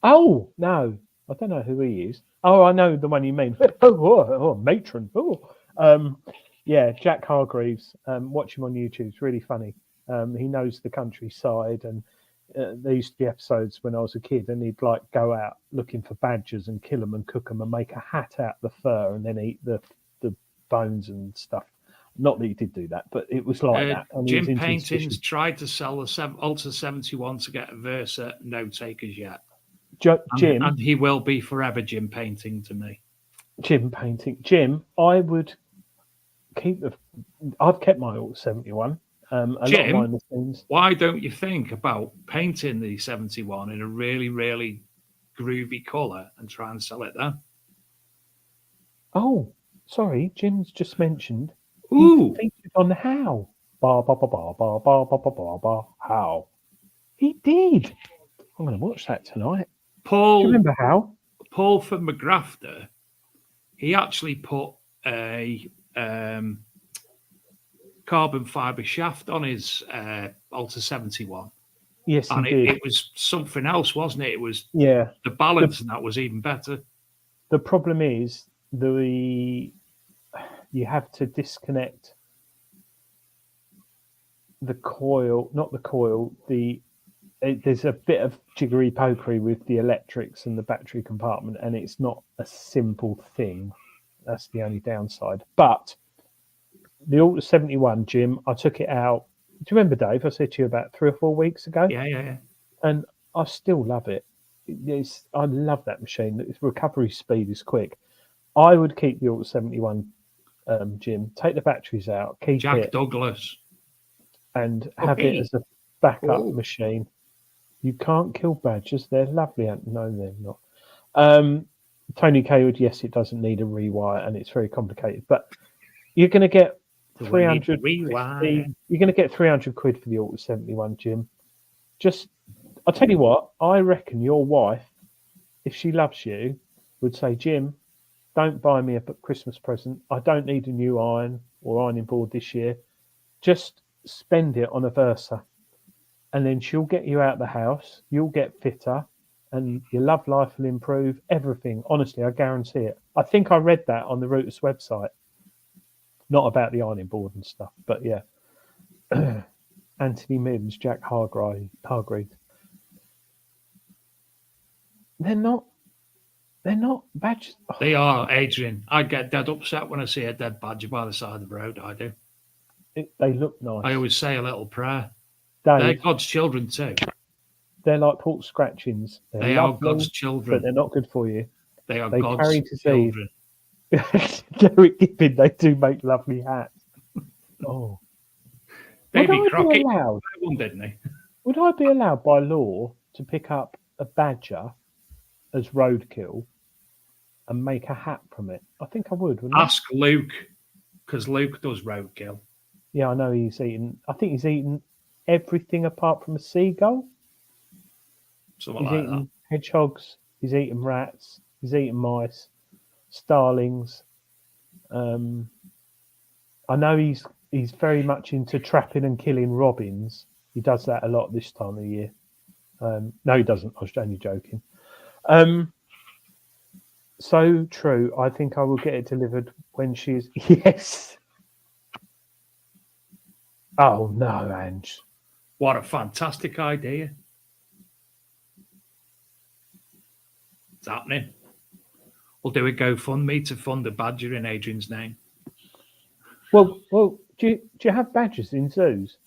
Oh no, I don't know who he is. Oh, I know the one you mean. Matron. Yeah, Jack Hargreaves. Watch him on YouTube. It's really funny. He knows the countryside, and there used to be episodes when I was a kid, and he'd like go out looking for badgers and kill them and cook them and make a hat out of the fur and then eat the bones and stuff. Not that he did do that, but it was like that. And Jim Paintings tried to sell the Ultra 71 to get a Versa. No takers yet. Jim, and he will be forever Jim Painting to me. Jim Painting. Jim, I would keep I've kept my Ultra 71. Jim, lot of minor things. Why don't you think about painting the 71 in a really, really groovy colour and try and sell it then? Oh, sorry, Jim's just mentioned. Ooh, he featured on How. How. He did. I'm going to watch that tonight. Paul, do you remember How? Paul from McGrafter, he actually put a carbon fibre shaft on his Alta 71. Yes, and he did. It was something else, wasn't it? It was the balance, and that was even better. The problem is you have to disconnect the coil, not the coil. There's a bit of jiggery pokery with the electrics and the battery compartment, and it's not a simple thing. That's the only downside. But the Ultra 71, Jim, I took it out. Do you remember, Dave? I said to you about 3 or 4 weeks ago. Yeah. And I still love it. I love that machine. Its recovery speed is quick. I would keep the Ultra 71, Jim. Take the batteries out. Keep Jack it. Douglas. And have it as a backup machine. You can't kill badgers. They're lovely. No, they're not. Tony Kaywood, yes, it doesn't need a rewire and it's very complicated. But you're going to get So we need to 350. rewind. You're going to get 300 quid for the Auto 71, Jim. Just, I'll tell you what, I reckon your wife, if she loves you, would say, Jim, don't buy me a Christmas present. I don't need a new iron or ironing board this year. Just spend it on a Versa. And then she'll get you out the house. You'll get fitter and your love life will improve. Everything. Honestly, I guarantee it. I think I read that on the Rootus website. Not about the ironing board and stuff, but yeah. Anthony Mims, Jack Hargreaves. They're not badgers. Oh, They are, Adrian. I get dead upset when I see a dead badger by the side of the road. I do. they look nice. I always say a little prayer. Dave, They're God's children too. they're like pork scratchings. They are God's children. But they're not good for you. They are They God's carry disease. children. Derek Gibbon, they do make lovely hats. Oh. Davy Would I be Crockett allowed? one, didn't he? Would I be allowed by law to pick up a badger as roadkill and make a hat from it? I think I would, wouldn't Ask Luke, because Luke does roadkill. I? Yeah, I know he's eaten. I think he's eaten everything apart from a seagull. Something He's like eaten that. hedgehogs. He's eaten rats. He's eaten mice, starlings. I know he's very much into trapping and killing robins. He does that a lot this time of year. No, he doesn't. I was only joking. So true. I think I will get it delivered when she's... Yes. Oh, no, Ange. What a fantastic idea. It's happening. We'll do a GoFundMe to fund a badger in Adrian's name. Well, do you have badgers in zoos?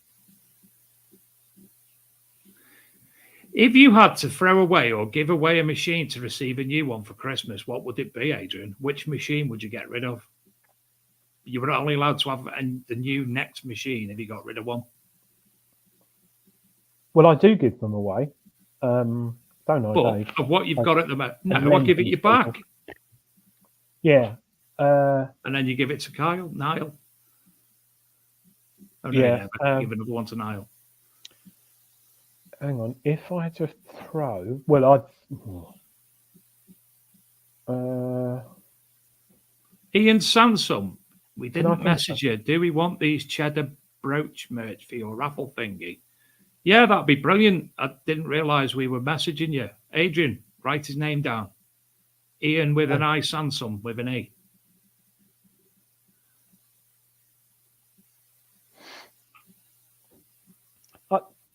If you had to throw away or give away a machine to receive a new one for Christmas, what would it be, Adrian? Which machine would you get rid of? You were only allowed to have the new next machine if you got rid of one. Well, I do give them away. Don't I, But Dave? of what you've got at the moment, no, and I'll give it then you back. Yeah. And then you give it to Niall. Oh, no, Yeah, give another one to Niall. Hang on. If I had to throw... Well, Ian Sansom, we Can I didn't message you. Do we want these cheddar brooch merch for your raffle thingy? Yeah, that'd be brilliant. I didn't realise we were messaging you. Adrian, write his name down. Ian with an I, Sansom with an E.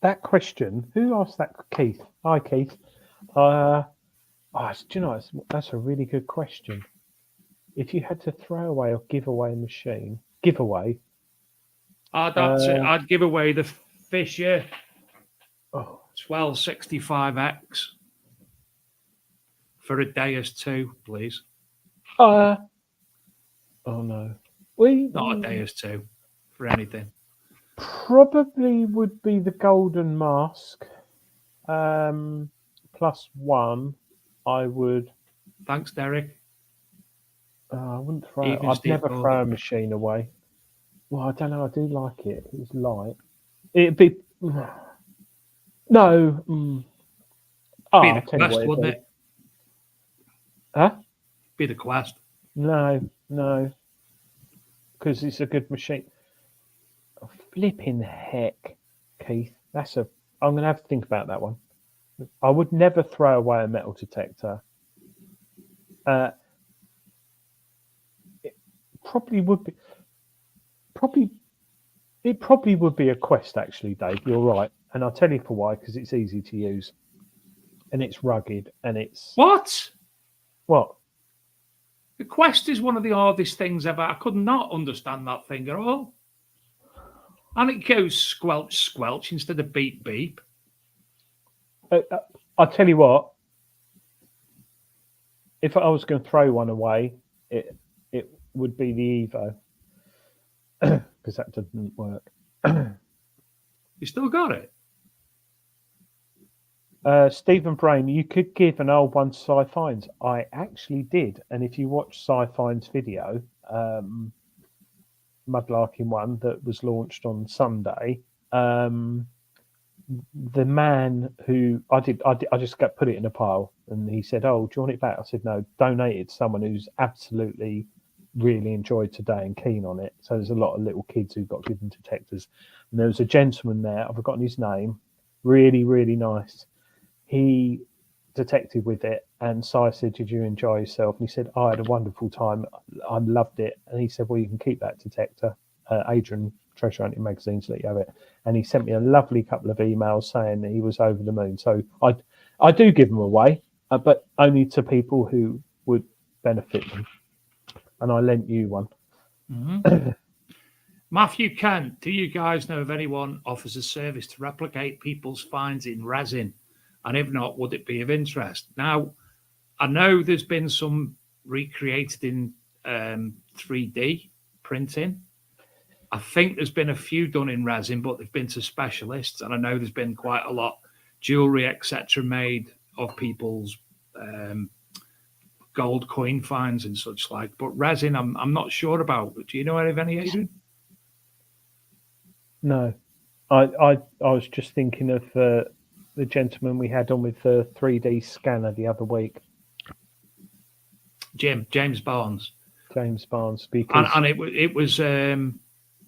that question, who asked that? Keith. Hi, Keith. Do you know, that's a really good question. If you had to throw away or give away a machine, I'd give away the Fisher oh, 1265X for a day as two, please. oh no. Not a day as two for anything. Probably would be the Golden Mask. Plus one, I would. Thanks, Derek. I wouldn't throw. Even I'd Steve never Gordon. throw a machine away. Well, I don't know. I do like it. It's light. It'd be no. Be I'll the tell you Quest, what it'd wouldn't be. it? Huh? Be the Quest. No, because it's a good machine. Oh, flipping heck, Keith. I'm going to have to think about that one. I would never throw away a metal detector. It probably would be. It probably would be a Quest, actually, Dave. You're right, and I'll tell you for why. Because it's easy to use, and it's rugged, and it's What? what? The Quest is one of the hardest things ever. I could not understand that thing at all. And it goes squelch, squelch instead of beep, beep. I'll tell you what. If I was going to throw one away, it would be the Evo, because that doesn't work. You still got it? Stephen Brain, you could give an old one to Sci-Fines. I actually did, and if you watch Sci-Fines video, mudlarking one that was launched on Sunday. The man who I just put it in a pile, and he said, "Oh, do you want it back?" I said, "No, donate it to someone who's absolutely really enjoyed today and keen on it." So there's a lot of little kids who got given detectors, and there was a gentleman there. I've forgotten his name. Really, really nice. He detected with it, and so I said, "Did you enjoy yourself?" And he said, "I had a wonderful time. I loved it." And he said, "Well, you can keep that detector. Adrian Treasure Hunting Magazine's let you have it." And he sent me a lovely couple of emails saying that he was over the moon. So I do give them away, but only to people who would benefit them. And I lent you one. Mm-hmm. Matthew Kent, do you guys know if anyone offers a service to replicate people's finds in resin? And if not, would it be of interest? Now, I know there's been some recreated in 3D printing. I think there's been a few done in resin, but they've been to specialists. And I know there's been quite a lot jewelry, etc., made of people's gold coin finds and such like. But resin, I'm not sure about. Do you know of any, Adrian? No, I was just thinking of the gentleman we had on with the 3D scanner the other week, James Barnes. Because and it was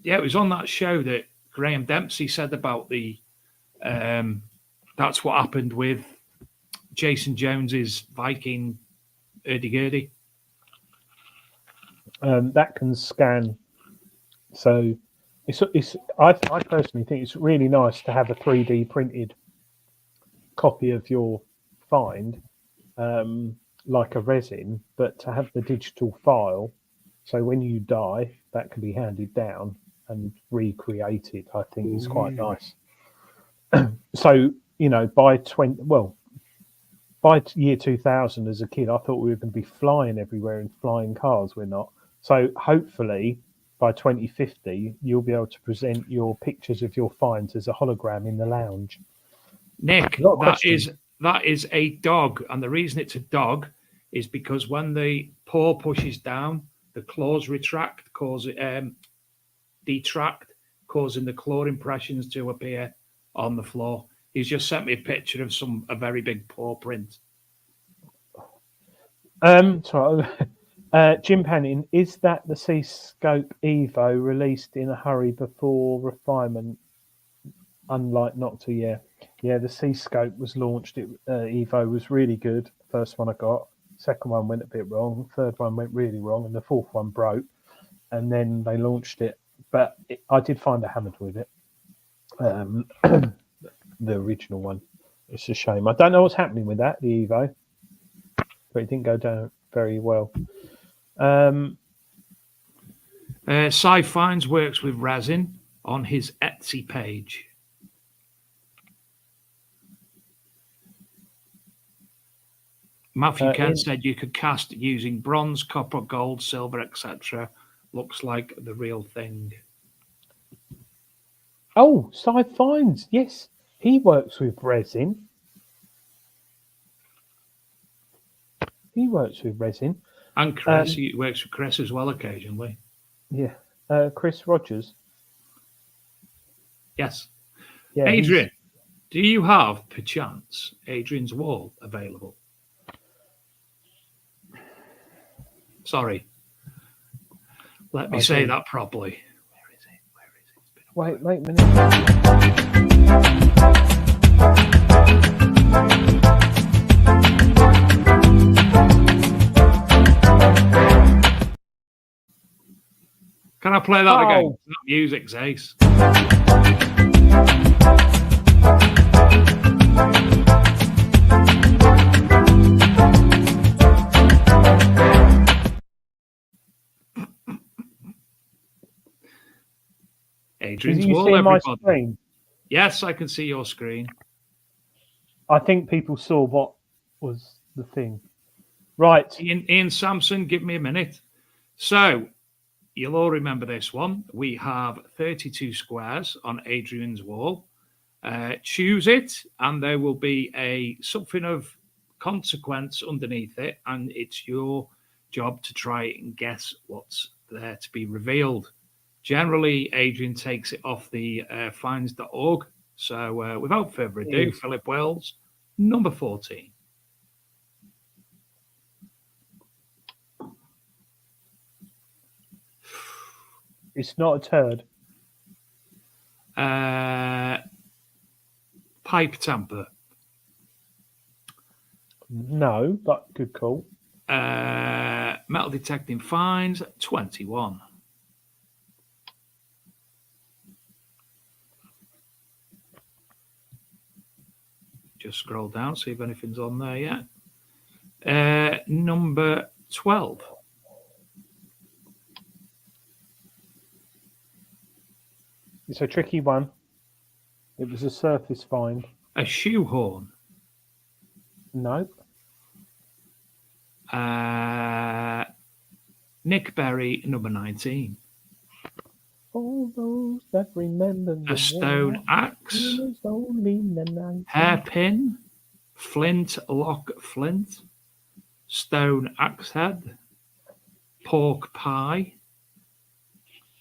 it was on that show that Graham Dempsey said about the that's what happened with Jason Jones's Viking hurdy-gurdy. That can scan. So I personally think it's really nice to have a 3D printed copy of your find, like a resin, but to have the digital file, so when you die, that can be handed down and recreated. I think is quite nice. So by year 2000, as a kid, I thought we were going to be flying everywhere in flying cars. We're not. So hopefully by 2050, you'll be able to present your pictures of your finds as a hologram in the lounge. Nick, that is a dog, and the reason it's a dog is because when the paw pushes down, the claws detract, causing the claw impressions to appear on the floor. He's just sent me a picture of a very big paw print. Jim Panning, is that the C-Scope Evo released in a hurry before refinement? Unlike Nocta, yeah. The C-Scope was launched. Evo was really good. First one I got. Second one went a bit wrong. Third one went really wrong, and the fourth one broke. And then they launched it. But I did find a hammered with it. The original one. It's a shame. I don't know what's happening with that, the Evo, but it didn't go down very well. Sci Finds works with resin on his Etsy page. Matthew Kent said you could cast using bronze, copper, gold, silver, etc. Looks like the real thing. Oh, Sci Finds, yes. He works with resin. And Chris, he works with Chris as well occasionally. Yeah. Chris Rogers. Yes. Yeah, Adrian, do you have, perchance, Adrian's Wall available? Sorry. Let me say that properly. Where is it? Wait a minute. Can I play that again? That music's ace. Adrian's Wall, everybody. My screen? Yes, I can see your screen. I think people saw what was the thing. Right. Ian Sampson, give me a minute. So, you'll all remember this one. We have 32 squares on Adrian's Wall. Choose it, and there will be something of consequence underneath it, and it's your job to try and guess what's there to be revealed. Generally, Adrian takes it off the finds.org. So without further ado, Yes. Philip Wells, number 14. It's not a turd. Pipe tamper. No, but good call. Metal detecting finds 21. Just scroll down, see if anything's on there yet. Number 12. It's a tricky one. It was a surface find. A shoehorn. No. Nick Berry, number 19. All those that remember the A stone war, axe. it was only the night. Hairpin. Flint lock flint. Stone axe head. Pork pie.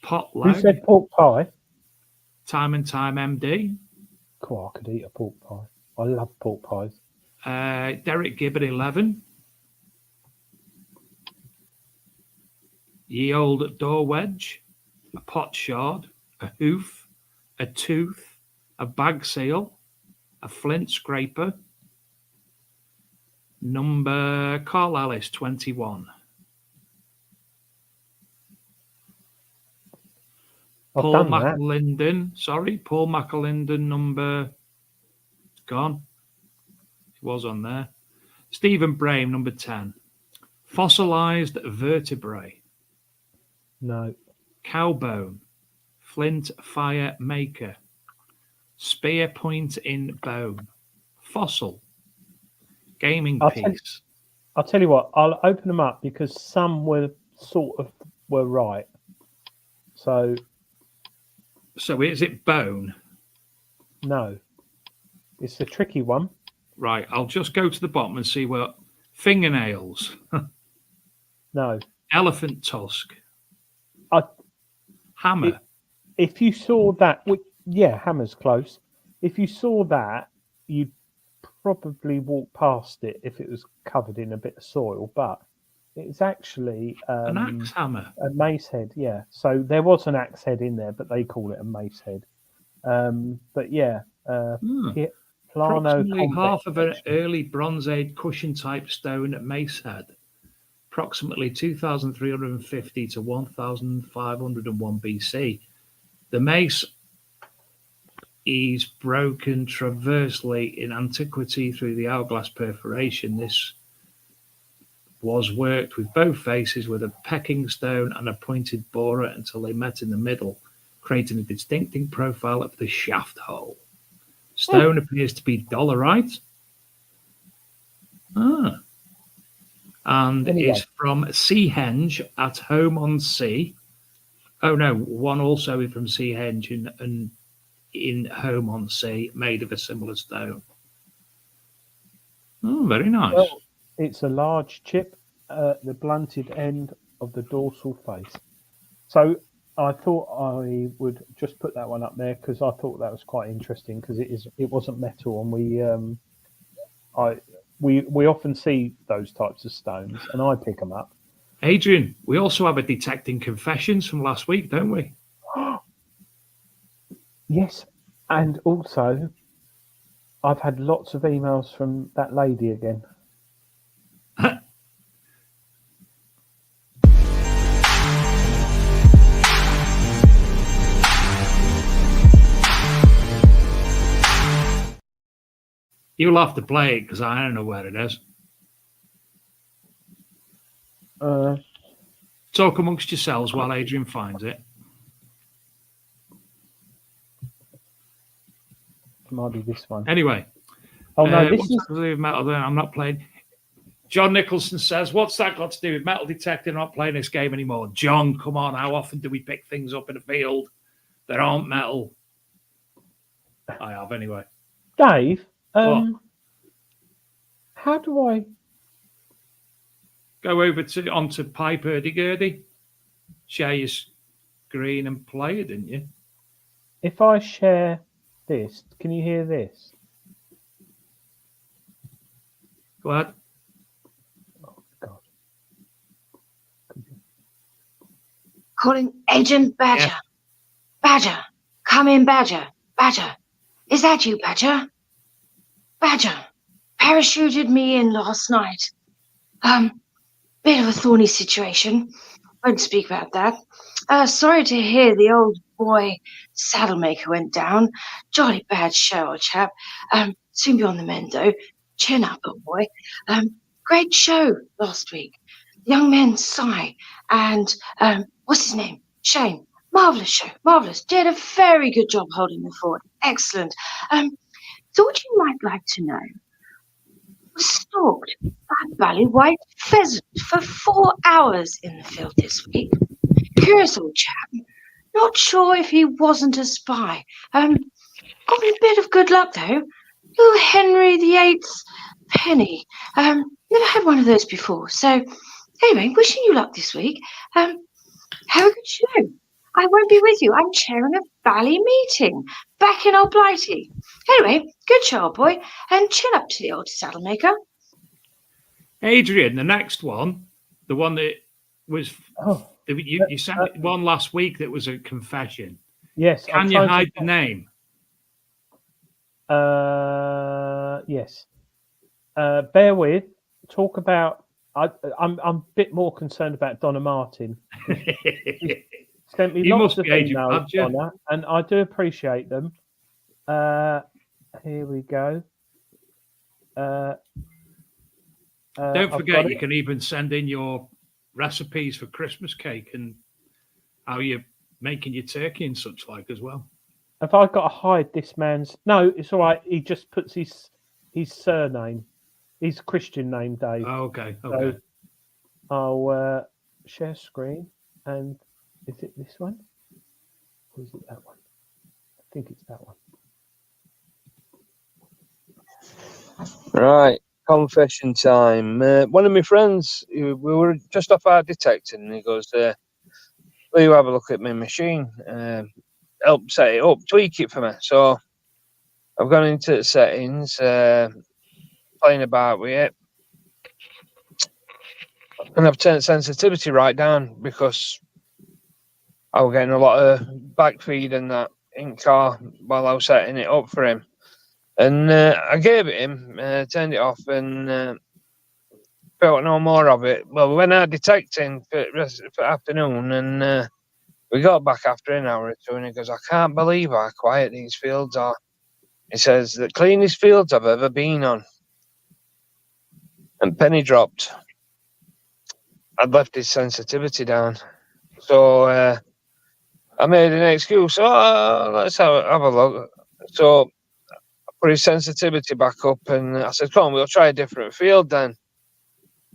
Pot Who leg. said pork pie? Time and Time MD. Cool, I could eat a pork pie. I love pork pies. Derek Gibbon 11. Ye old door wedge, a pot shard, a hoof, a tooth, a bag seal, a flint scraper. Number Carl Ellis 21. Paul done that. McAlinden, Paul McAlinden number gone. It was on there. Stephen Brame number 10. Fossilized vertebrae. No. Cowbone. Flint fire maker. Spear point in bone. Fossil. Gaming piece. I'll tell you what, I'll open them up because some were right. So is it bone? no. It's a tricky one. Right, I'll just go to the bottom and see what. Fingernails. No. Elephant tusk. Hammer. If you saw that, hammer's close. If you saw that, you'd probably walk past it if it was covered in a bit of soil, but it's actually An axe hammer. A mace head, yeah. So there was an axe head in there, but they call it a mace head. But yeah, plano approximately half of an section. early Bronze Age cushion type stone at mace head. Approximately 2,350 to 1,501 BC. The mace is broken transversely in antiquity through the hourglass perforation. This was worked with both faces with a pecking stone and a pointed borer until they met in the middle, creating a distinctive profile of the shaft hole. Stone appears to be dolerite. And Anyway. is from Seahenge at Home on Sea. Oh no, one also is from Seahenge and in Home on Sea, made of a similar stone. Oh, very nice. Well, it's a large chip at the blunted end of the dorsal face. So I thought I would just put that one up there because I thought that was quite interesting because it wasn't metal, and we often see those types of stones, and I pick them up. Adrian, we also have a detecting confessions from last week, don't we? Yes, and also I've had lots of emails from that lady again. You'll have to play it because I don't know where it is. Talk amongst yourselves while Adrian finds it. It might be this one. Anyway. Oh no, this is metal. I'm not playing. John Nicholson says, "What's that got to do with metal detecting? I'm not playing this game anymore." John, come on! How often do we pick things up in a field that aren't metal? I have anyway. Dave. How do I go over onto Pipe Hurdy-Gurdy? Share your screen and play it, didn't you? If I share this, can you hear this? Go ahead. Oh, God. Calling Agent Badger. Yeah. Badger, come in, Badger. Badger, is that you, Badger? Badger, parachuted me in last night. Bit of a thorny situation. Won't speak about that. Sorry to hear the old boy Saddlemaker went down. Jolly bad show, old chap. Soon be on the mend, though. Chin up, old boy. Great show last week. Young men Cy and, what's his name? Shane. Marvellous show. Marvellous. Did a very good job holding the fort. Excellent. Thought you might like to know. Was stalked by a bally white pheasant for 4 hours in the field this week. Curious old chap. Not sure if he wasn't a spy. Got a bit of good luck though. Little Henry VIII's penny. Never had one of those before. So anyway, wishing you luck this week. Have a good show. I won't be with you. I'm chairing a valley meeting back in Old Blighty. Anyway, good show, old boy, and chin up to the old Saddlemaker. Adrian, the next one, the one that was Oh, you sent one last week that was a confession. yes. Can you hide the name? Yes. Bear with. Talk about. I'm a bit more concerned about Donna Martin. Sent me You lots must of be Agent emails, Badger. Donna, and I do appreciate them. Here we go. Don't I've forget, got you it. can even send in your recipes for Christmas cake and how you're making your turkey and such like as well. Have I got to hide this man's? No, it's all right. He just puts his surname, his Christian name, Dave. Oh, okay. So I'll share screen, and is it this one? Or is it that one? I think it's that one. Right, confession time. One of my friends, we were just off our detecting, and he goes, will you have a look at my machine? Help set it up, tweak it for me. So I've gone into the settings, playing about with it, and I've turned sensitivity right down because I was getting a lot of backfeed and that in car while I was setting it up for him. And I gave it him, turned it off, and felt no more of it. Well, we went out detecting for afternoon, and we got back after an hour or two, and he goes, I can't believe how quiet these fields are. He says, the cleanest fields I've ever been on. And penny dropped. I'd left his sensitivity down. So I made an excuse. Oh, let's have a look. So I put his sensitivity back up, and I said, come on, we'll try a different field then.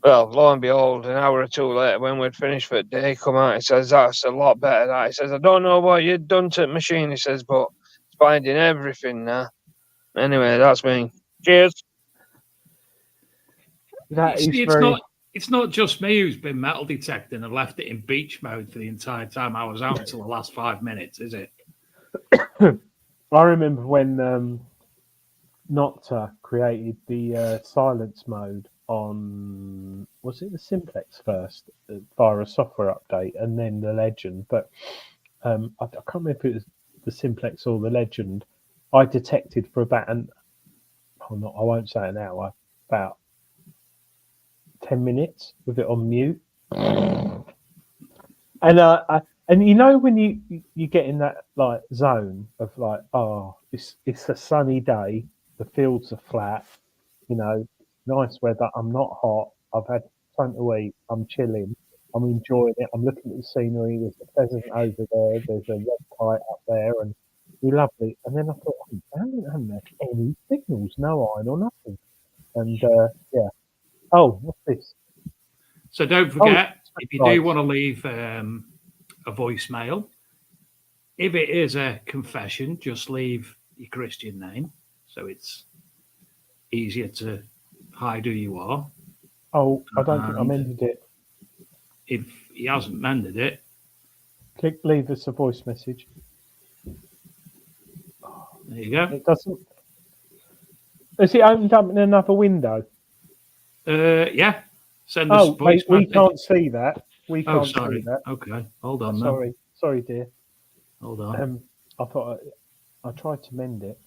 Well, lo and behold, an hour or two later, when we'd finished for the day, come out, he says, that's a lot better. That. He says, I don't know what you'd done to the machine, he says, but it's finding everything now. Anyway, that's me. Cheers. It's not just me who's been metal detecting and left it in beach mode for the entire time I was out until the last 5 minutes, is it? I remember when Nocta created the silence mode on, was it the Simplex first via a software update and then the Legend, but I can't remember if it was the Simplex or the Legend. I detected for about I won't say an hour, about 10 minutes with it on mute. And you know when you get in that like zone of like, oh, it's a sunny day, the fields are flat, you know, nice weather, I'm not hot, I've had something to eat, I'm chilling, I'm enjoying it, I'm looking at the scenery, there's a pheasant over there, there's a red kite up there, and you're lovely. And then I thought, I haven't had any signals, no iron or nothing. And yeah. Oh, what's this? So don't forget, if you do want to leave a voicemail, if it is a confession, just leave your Christian name, so it's easier to hide who you are. Oh, I don't think I mended it. If he hasn't mended it, Click leave us a voice message. There you go. It doesn't. Has it opened up in another window? Yeah. Send us Oh, voice we message. can't see that. We Oh, can't see sorry. that. Okay. Hold on. Sorry, dear. Hold on. I thought I tried to mend it.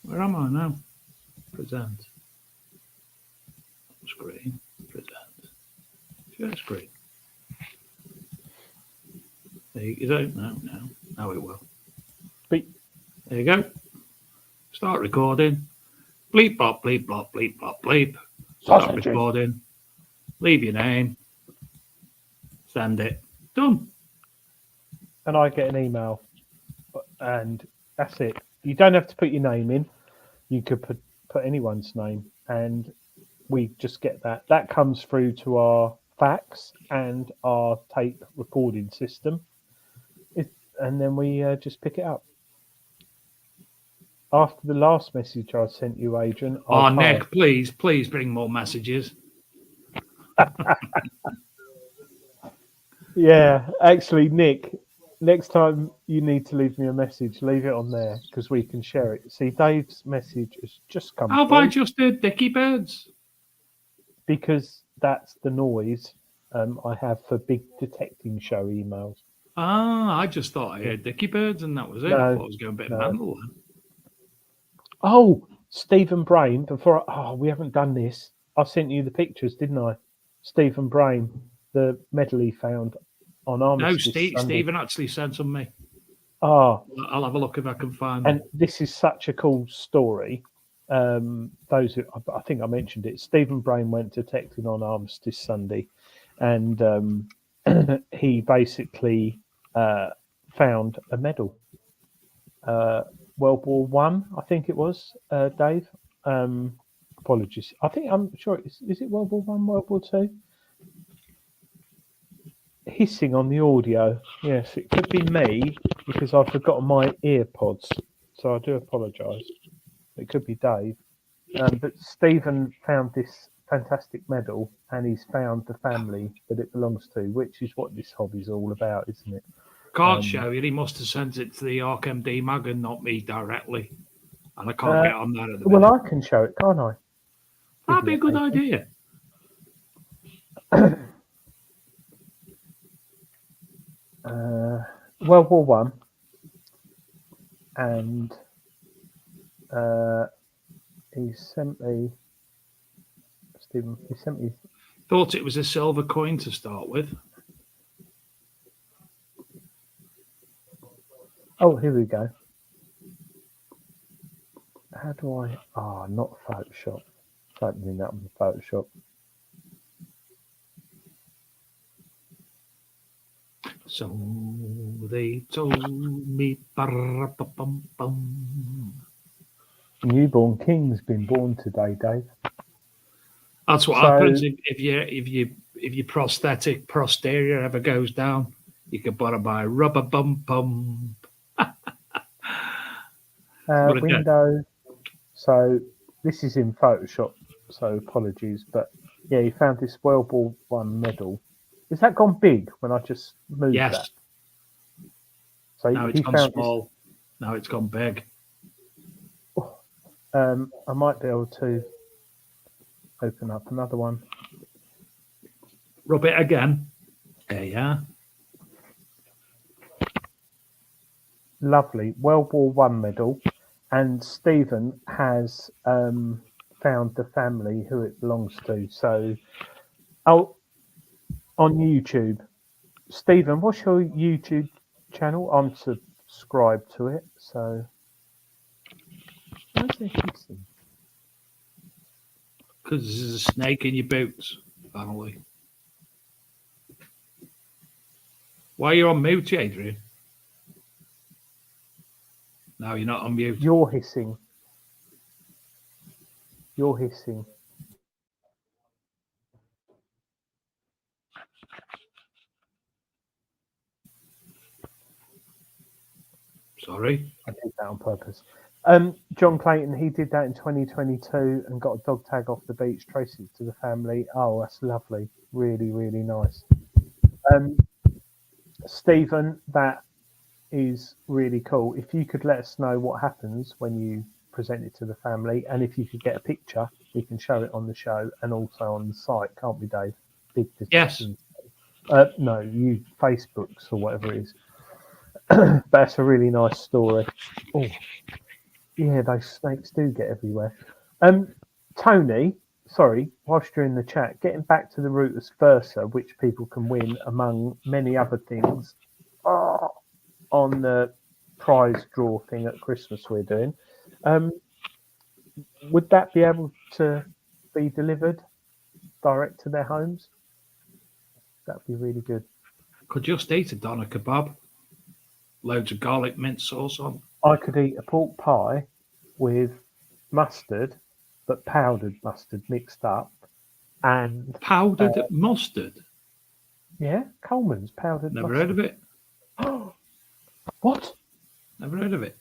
Where am I now? Present. Screen. Present. Share screen. There you go. No. Now it will. Beep. There you go. Start recording. Bleep, blop, bleep, blop, bleep, blop, bleep. Start Sausages. recording. Leave your name. Send it. Done. And I get an email, and that's it. You don't have to put your name in. You could put anyone's name, and we just get that. That comes through to our fax and our tape recording system, and then we just pick it up. After the last message I sent you, Adrian. Oh, Nick, please bring more messages. Yeah, actually, Nick, next time you need to leave me a message, leave it on there because we can share it. See, Dave's message has just come How have through I just heard Dicky Birds? because that's the noise I have for big detecting show emails. Ah, I just thought I heard Dicky Birds and that was it. I thought it was going a bit mental then. Oh, Stephen Brain, we haven't done this. I sent you the pictures, didn't I? Stephen Brain, the medal he found on Armistice Sunday. Stephen actually sent some me. Oh, I'll have a look if I can find and them. this is such a cool story. I think I mentioned it. Stephen Brain went detecting on Armistice Sunday, and he basically found a medal. World War One, I think it was, Dave. Apologies. I'm sure is it World War One, World War Two? Hissing on the audio. Yes, it could be me because I've forgotten my ear pods, so I do apologise. It could be Dave. But Stephen found this fantastic medal, and he's found the family that it belongs to, which is what this hobby's all about, isn't it? Can't show it. He must have sent it to the ArkMD mag and not me directly. And I can't get on there at the minute. Well, I can show it, can't I? That'd be a good idea. World War One, and he sent me. Stephen, he sent me. Thought it was a silver coin to start with. Oh, here we go. How do I? Oh, not Photoshop. It's opening up in Photoshop. So they told me. Newborn king's been born today, Dave. That's what happens if your prosthetic posterior ever goes down. You can buy rubber bum bum. Window. So this is in Photoshop. So apologies, but yeah, he found this World War One medal. Has that gone big when I just moved that? So now it's gone small. Now it's gone big. I might be able to open up another one. Rub it again. There you are. Lovely. World War One medal. And Stephen has found the family who it belongs to. So, on YouTube. Stephen, what's your YouTube channel? I'm subscribed to it. So, where's it hissing? Because there's a snake in your boots, apparently. Why are you on mute, Adrian? No, you're not on mute. You're hissing. You're hissing. Sorry. I did that on purpose. John Clayton, he did that in 2022 and got a dog tag off the beach, traced it to the family. Oh, that's lovely. Really, really nice. Stephen, that is really cool. If you could let us know what happens when you present it to the family, and if you could get a picture, we can show it on the show and also on the site, can't we, Dave? Big Yes. No, you Facebooks or whatever it is. That's a really nice story. Oh, yeah, those snakes do get everywhere. Tony, sorry, whilst you're in the chat, getting back to the Rooters Versa, which people can win among many other things on the prize draw thing at Christmas we're doing. Would that be able to be delivered direct to their homes? That'd be really good. Could just eat a doner kebab. Loads of garlic mint sauce on. I could eat a pork pie with mustard, but powdered mustard mixed up, and Powdered mustard. yeah, Coleman's powdered Never mustard. heard of it. What? Never heard of it.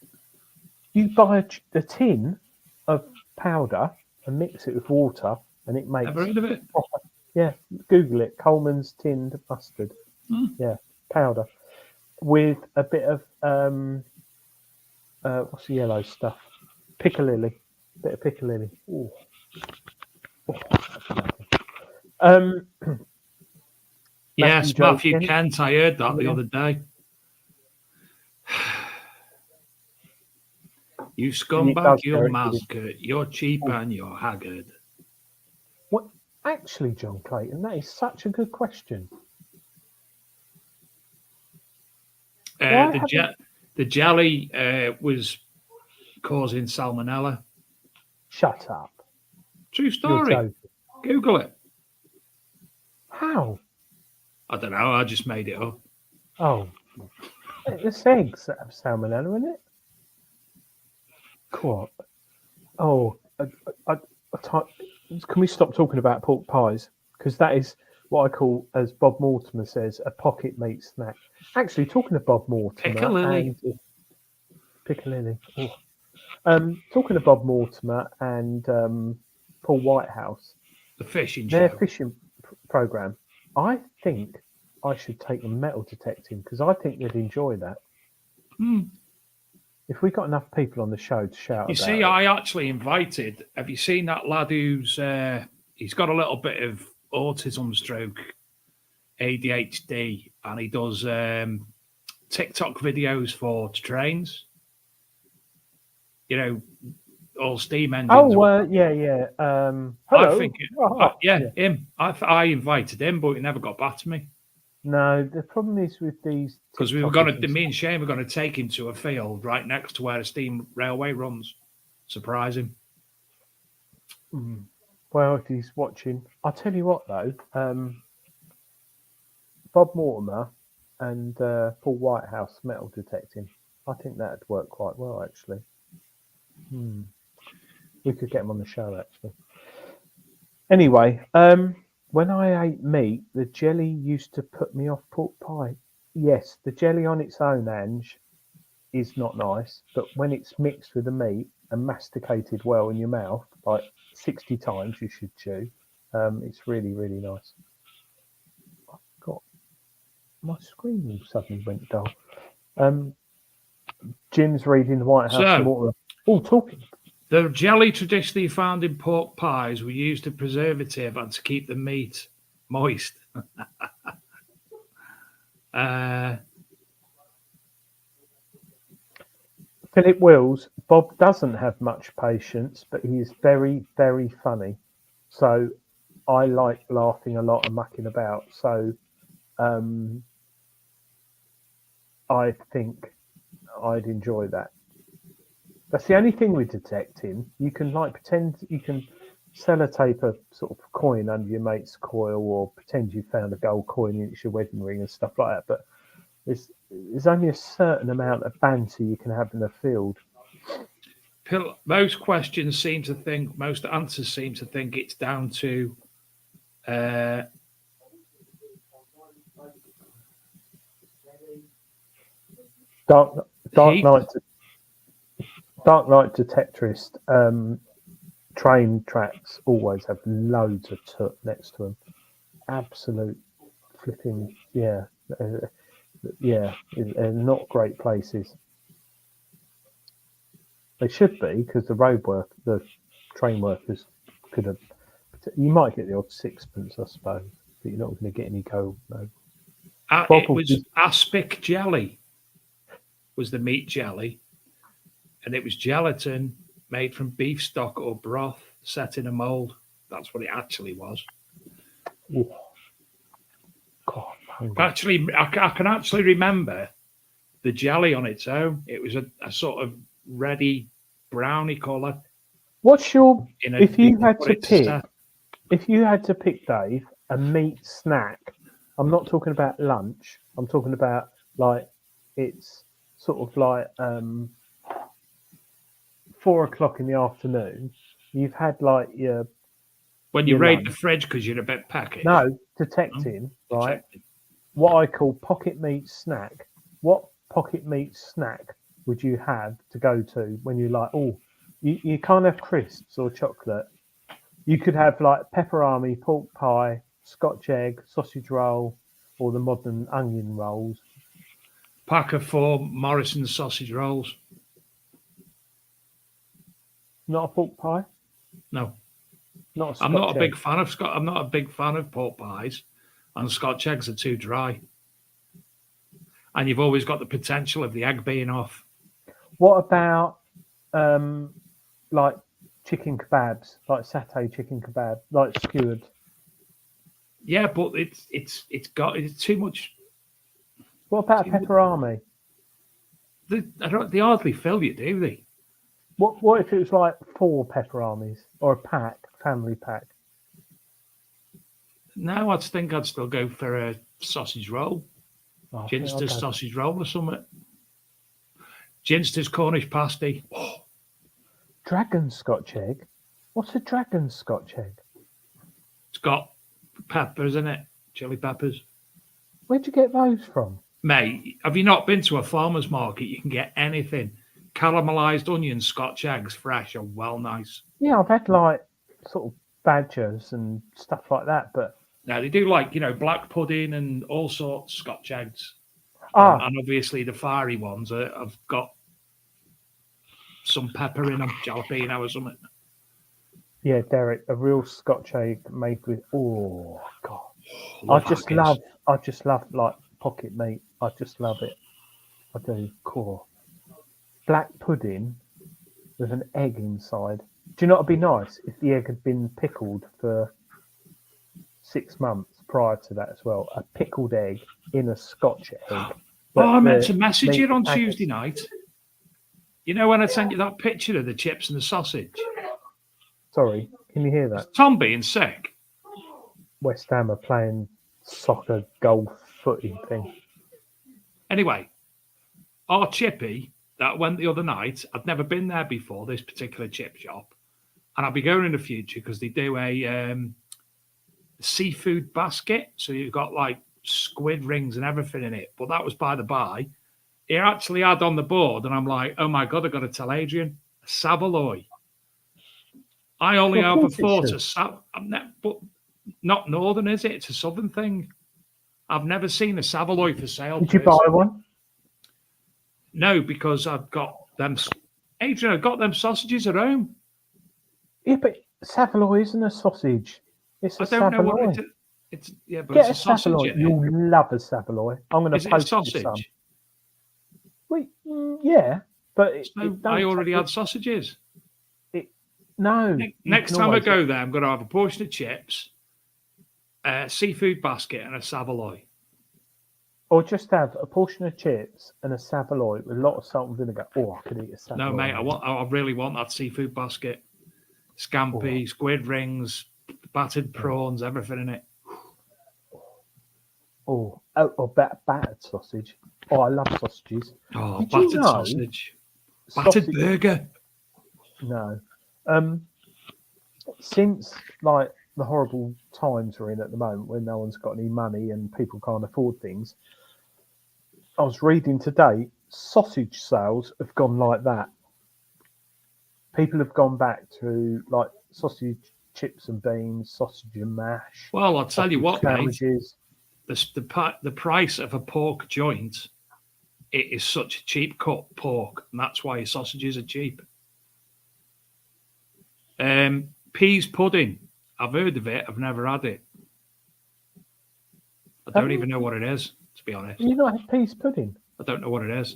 You buy a tin of powder and mix it with water, and it makes. Never heard of it. Proper, yeah, Google it. Coleman's tinned mustard. Yeah, powder with a bit of what's the yellow stuff? Piccalilli. Bit of piccalilli. Ooh. Yes, Matthew Kent. Kent. I heard that the other day. You scumbag, you're massacred. You're cheap and you're haggard. What? Actually, John Clayton, that is such a good question. The jelly was causing salmonella. Shut up. True story. Google it. How? I don't know. I just made it up. Oh, it's eggs that have salmonella in it. What? Oh, can we stop talking about pork pies? Because that is what I call, as Bob Mortimer says, a pocket meat snack. Actually, talking of Bob Mortimer Piccalilli. and Piccalilli. Oh. Talking of Bob Mortimer and Paul Whitehouse, The fishing their show. fishing program. I think I should take them metal detecting because I think they'd enjoy that. If we got enough people on the show to shout, You about see, it. I actually invited. Have you seen that lad who's he's got a little bit of autism stroke, ADHD, and he does TikTok videos for trains. You know, all steam engines. Oh, yeah. Hello. I think, yeah. him. I invited him, but he never got back to me. No, the problem is with these because we were going to. Me and Shane were going to take him to a field right next to where a steam railway runs. Surprise him. Well, if he's watching, I'll tell you what though. Bob Mortimer and Paul Whitehouse metal detecting. I think that'd work quite well actually. We could get him on the show actually. Anyway, when I ate meat, the jelly used to put me off pork pie. Yes, the jelly on its own, Ange, is not nice, but when it's mixed with the meat and masticated well in your mouth, like 60 times you should chew, it's really, really nice. I've got my screen suddenly went dull. Jim's reading the White House and Mortimer. Oh, talking. The jelly traditionally found in pork pies were used as a preservative and to keep the meat moist. Philip Wills, Bob doesn't have much patience, but he is very, very funny. So I like laughing a lot and mucking about. So I think I'd enjoy that. That's the only thing with detecting. You can pretend you can sellotape a sort of coin under your mate's coil, or pretend you found a gold coin in your wedding ring and stuff like that. But there's only a certain amount of banter you can have in the field. Most answers seem to think it's down to Dark Knight. Dark Knight Detectorist train tracks always have loads of toot next to them. Absolute flipping, yeah. They're not great places. They should be, because the train workers could have. You might get the odd sixpence, I suppose, but you're not going to get any gold. No. It was aspic jelly. Was the meat jelly, and it was gelatin made from beef stock or broth set in a mold. That's what it actually was. Ooh. God, actually, I can actually remember the jelly on its own. It was a sort of reddy browny colour. What's your if you had to pick, Dave, a meat snack? I'm not talking about lunch. I'm talking about like it's sort of like 4 o'clock in the afternoon. You've had like your when you raid the fridge because you're a bit peckish. No, detecting, right? What I call pocket meat snack. What pocket meat snack would you have to go to when you're like, oh, you can't have crisps or chocolate. You could have like pepperami, pork pie, Scotch egg, sausage roll, or the modern onion rolls. Pack of 4 Morrison's sausage rolls. Not a pork pie? No. Not a I'm not a Scotch big egg. fan of I'm not a big fan of pork pies, and Scotch eggs are too dry. And you've always got the potential of the egg being off. What about like chicken kebabs, like satay chicken kebab, like skewered? Yeah, but it's too much. What about a pepperami? They hardly fill you, do they? What if it was like 4 peperamis or a pack, family pack? No, I think I'd still go for a sausage roll. Ginster's sausage roll or something. Ginster's Cornish pasty. Oh. Dragon Scotch egg? What's a dragon Scotch egg? It's got peppers in it, chili peppers. Where'd you get those from? Mate, have you not been to a farmer's market? You can get anything. Caramelised onions, Scotch eggs, fresh are well nice. Yeah, I've had like sort of badgers and stuff like that, but now they do like black pudding and all sorts of Scotch eggs. And obviously the fiery ones have got some pepper in them, jalapeno or something. Yeah, Derek, a real Scotch egg made with God. I just love like pocket meat. I just love it. I do. Core. Black pudding with an egg inside. Do you know what'd be nice if the egg had been pickled for 6 months prior to that as well? A pickled egg in a Scotch egg. I meant to message you on Tuesday night. You know when I sent you that picture of the chips and the sausage? Sorry, can you hear that? Is Tom being sick? West Ham are playing soccer golf footing thing. Anyway, our chippy that went the other night, I'd never been there before, this particular chip shop. And I'll be going in the future because they do a seafood basket. So you've got like squid rings and everything in it. But that was by the by. It actually had on the board, and I'm like, oh my God, I've got to tell Adrian, a saveloy. I only ever thought but not northern, is it? It's a southern thing. I've never seen a saveloy for sale. Did you buy one? No, because I've got them. Adrian, I've got them sausages at home. Yeah, but saveloy isn't a sausage. It's a saveloy. I don't know what it's. Yeah, but Get it's a sausage. Saveloy. You'll love a saveloy. I'm going to post you some. Wait, yeah, but I already had sausages. No. Next time I go there, I'm going to have a portion of chips, a seafood basket, and a saveloy. Or just have a portion of chips and a saveloy with a lot of salt and vinegar. Oh, I could eat a saveloy. No, mate, I really want that seafood basket. Scampi, squid rings, battered prawns, everything in it. Or battered sausage. Oh, I love sausages. Oh, battered sausage. Battered burger. No. Since like the horrible times we're in at the moment when no one's got any money and people can't afford things, I was reading today, sausage sales have gone like that. people have gone back to like sausage, chips and beans, sausage and mash. Well, I'll tell you what, mate. Sandwiches. The price of a pork joint, it is such a cheap cut pork, and that's why sausages are cheap. Peas pudding. I've heard of it. I've never had it. I don't even know what it is, to be honest. You not had peas pudding? I don't know what it is.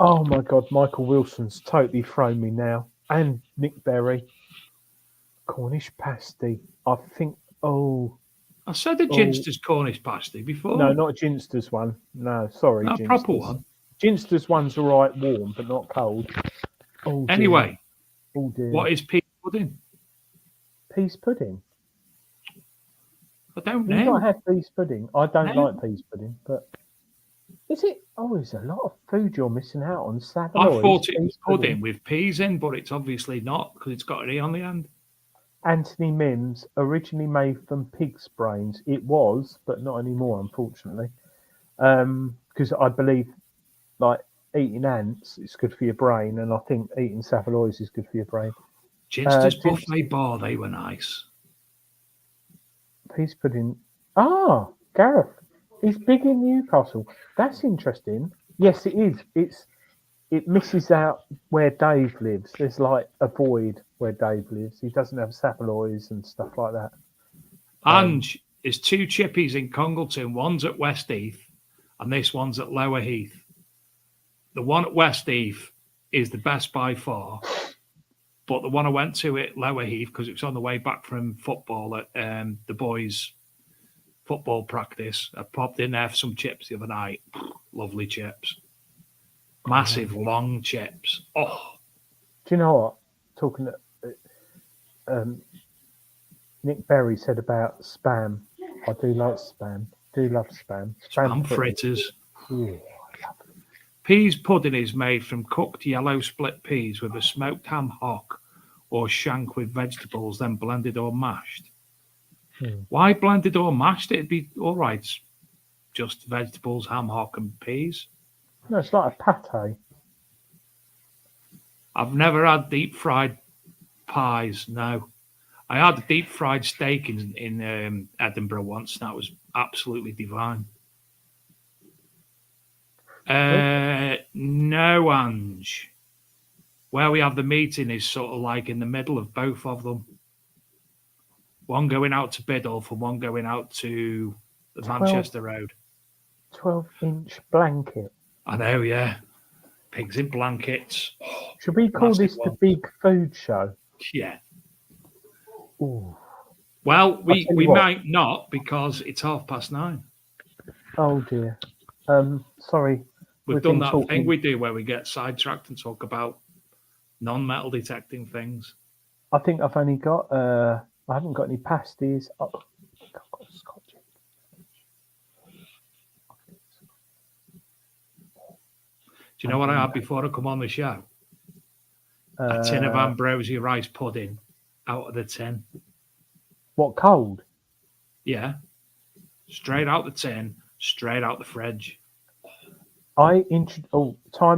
Oh my God, Michael Wilson's totally thrown me now. And Nick Berry. Cornish pasty. I think, I said a Ginster's Cornish pasty before. No, not a Ginster's one. No, sorry. A proper one. Ginster's one's all right warm, but not cold. Oh, dear. Anyway, oh, dear. What is peas pudding? Peas pudding? I don't You've know. not had peas pudding. I don't like peas pudding, but is it? Oh, there's a lot of food you're missing out on. I thought it was pudding with peas in, but it's obviously not because it's got an E on the end. Anthony Mims, originally made from pig's brains. It was, but not anymore, unfortunately. Because I believe, like, eating ants is good for your brain, and I think eating saveloys is good for your brain. Ginster's Buffet Bar, they were nice. Peas pudding. Ah, Gareth. He's big in Newcastle. That's interesting. Yes, it is. It misses out where Dave lives. There's like a void where Dave lives. He doesn't have saveloys and stuff like that. Ange is 2 chippies in Congleton. One's at West Heath, and this one's at Lower Heath. The one at West Heath is the best by far, but the one I went to at Lower Heath, because it was on the way back from football at the boys' football practice, I popped in there for some chips the other night. Lovely chips. Massive, long chips. Oh. Do you know what? Talking to, Nick Berry said about spam. I do like spam. Do love spam. Spam fritters. Ooh, Peas pudding is made from cooked yellow split peas with a smoked ham hock or shank with vegetables, then blended or mashed. Why blended or mashed? It'd be all right. Just vegetables, ham hock, and peas. No, it's like a pate. I've never had deep fried pies. No, I had a deep fried steak in Edinburgh once. That was absolutely divine. No, Ange. Where we have the meeting is sort of like in the middle of both of them. One going out to Biddulph and one going out to the Manchester Road. 12-inch blanket. I know, yeah. Pigs in blankets. Should we call this the big food show? Yeah. Ooh. Well, we might not because it's 9:30. Oh dear. Sorry. We've done that thing we do where we get sidetracked and talk about non-metal detecting things. I think I've only got I haven't got any pasties. Oh, I've got scotch. Do you know what I had before I come on the show? A tin of Ambrosia rice pudding out of the tin. What, cold? Yeah. Straight out the tin, straight out the fridge. Time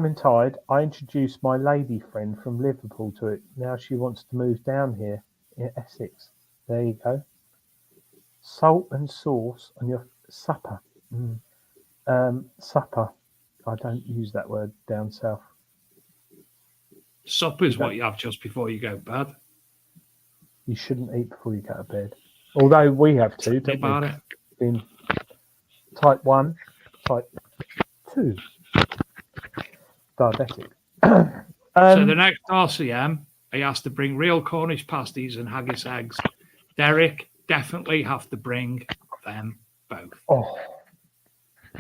and tide. I introduced my lady friend from Liverpool to it. Now she wants to move down here in Essex. There you go. Salt and sauce on your supper. Supper. I don't use that word down south. Supper is what you have just before you go to bed. You shouldn't eat before you go to bed. Although we have to, don't about we? It. In type 1, type 2. Diabetic. So the next RCM, he has to bring real Cornish pasties and haggis eggs. Derek definitely have to bring them both. Oh,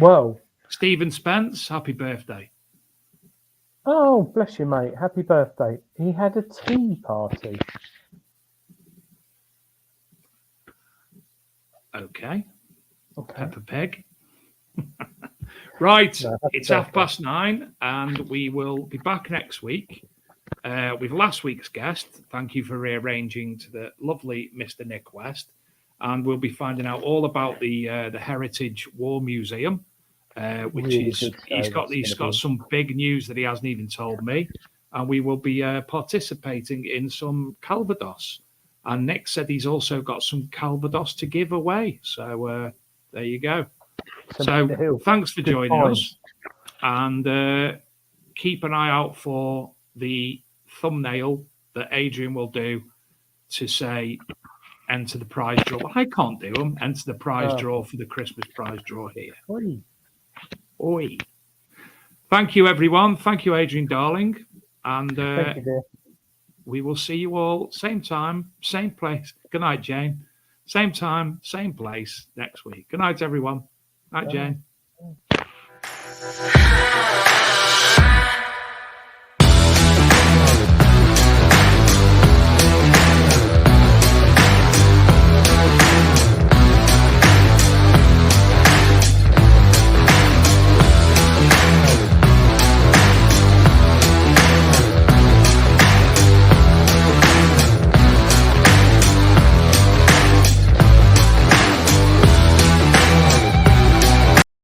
well. Stephen Spence, happy birthday. Oh, bless you, mate. Happy birthday. He had a tea party. Okay. Peppa Pig. Right, it's 9:30 and we will be back next week with last week's guest. Thank you for rearranging to the lovely Mr. Nick West. And we'll be finding out all about the Heritage War Museum, which really is he's got some big news that he hasn't even told me. and we will be participating in some Calvados. And Nick said he's also got some Calvados to give away. So there you go. So thanks for joining us. And keep an eye out for the thumbnail that Adrian will do to say enter the prize draw. Well, I can't do them. Enter the prize draw for the Christmas prize draw here. Oi. Oi. Thank you, everyone. Thank you, Adrian Darling. And Thank you, dear. we will see you all same time, same place. Good night, Jane. Same time, same place next week. Good night, everyone. Night, Jane.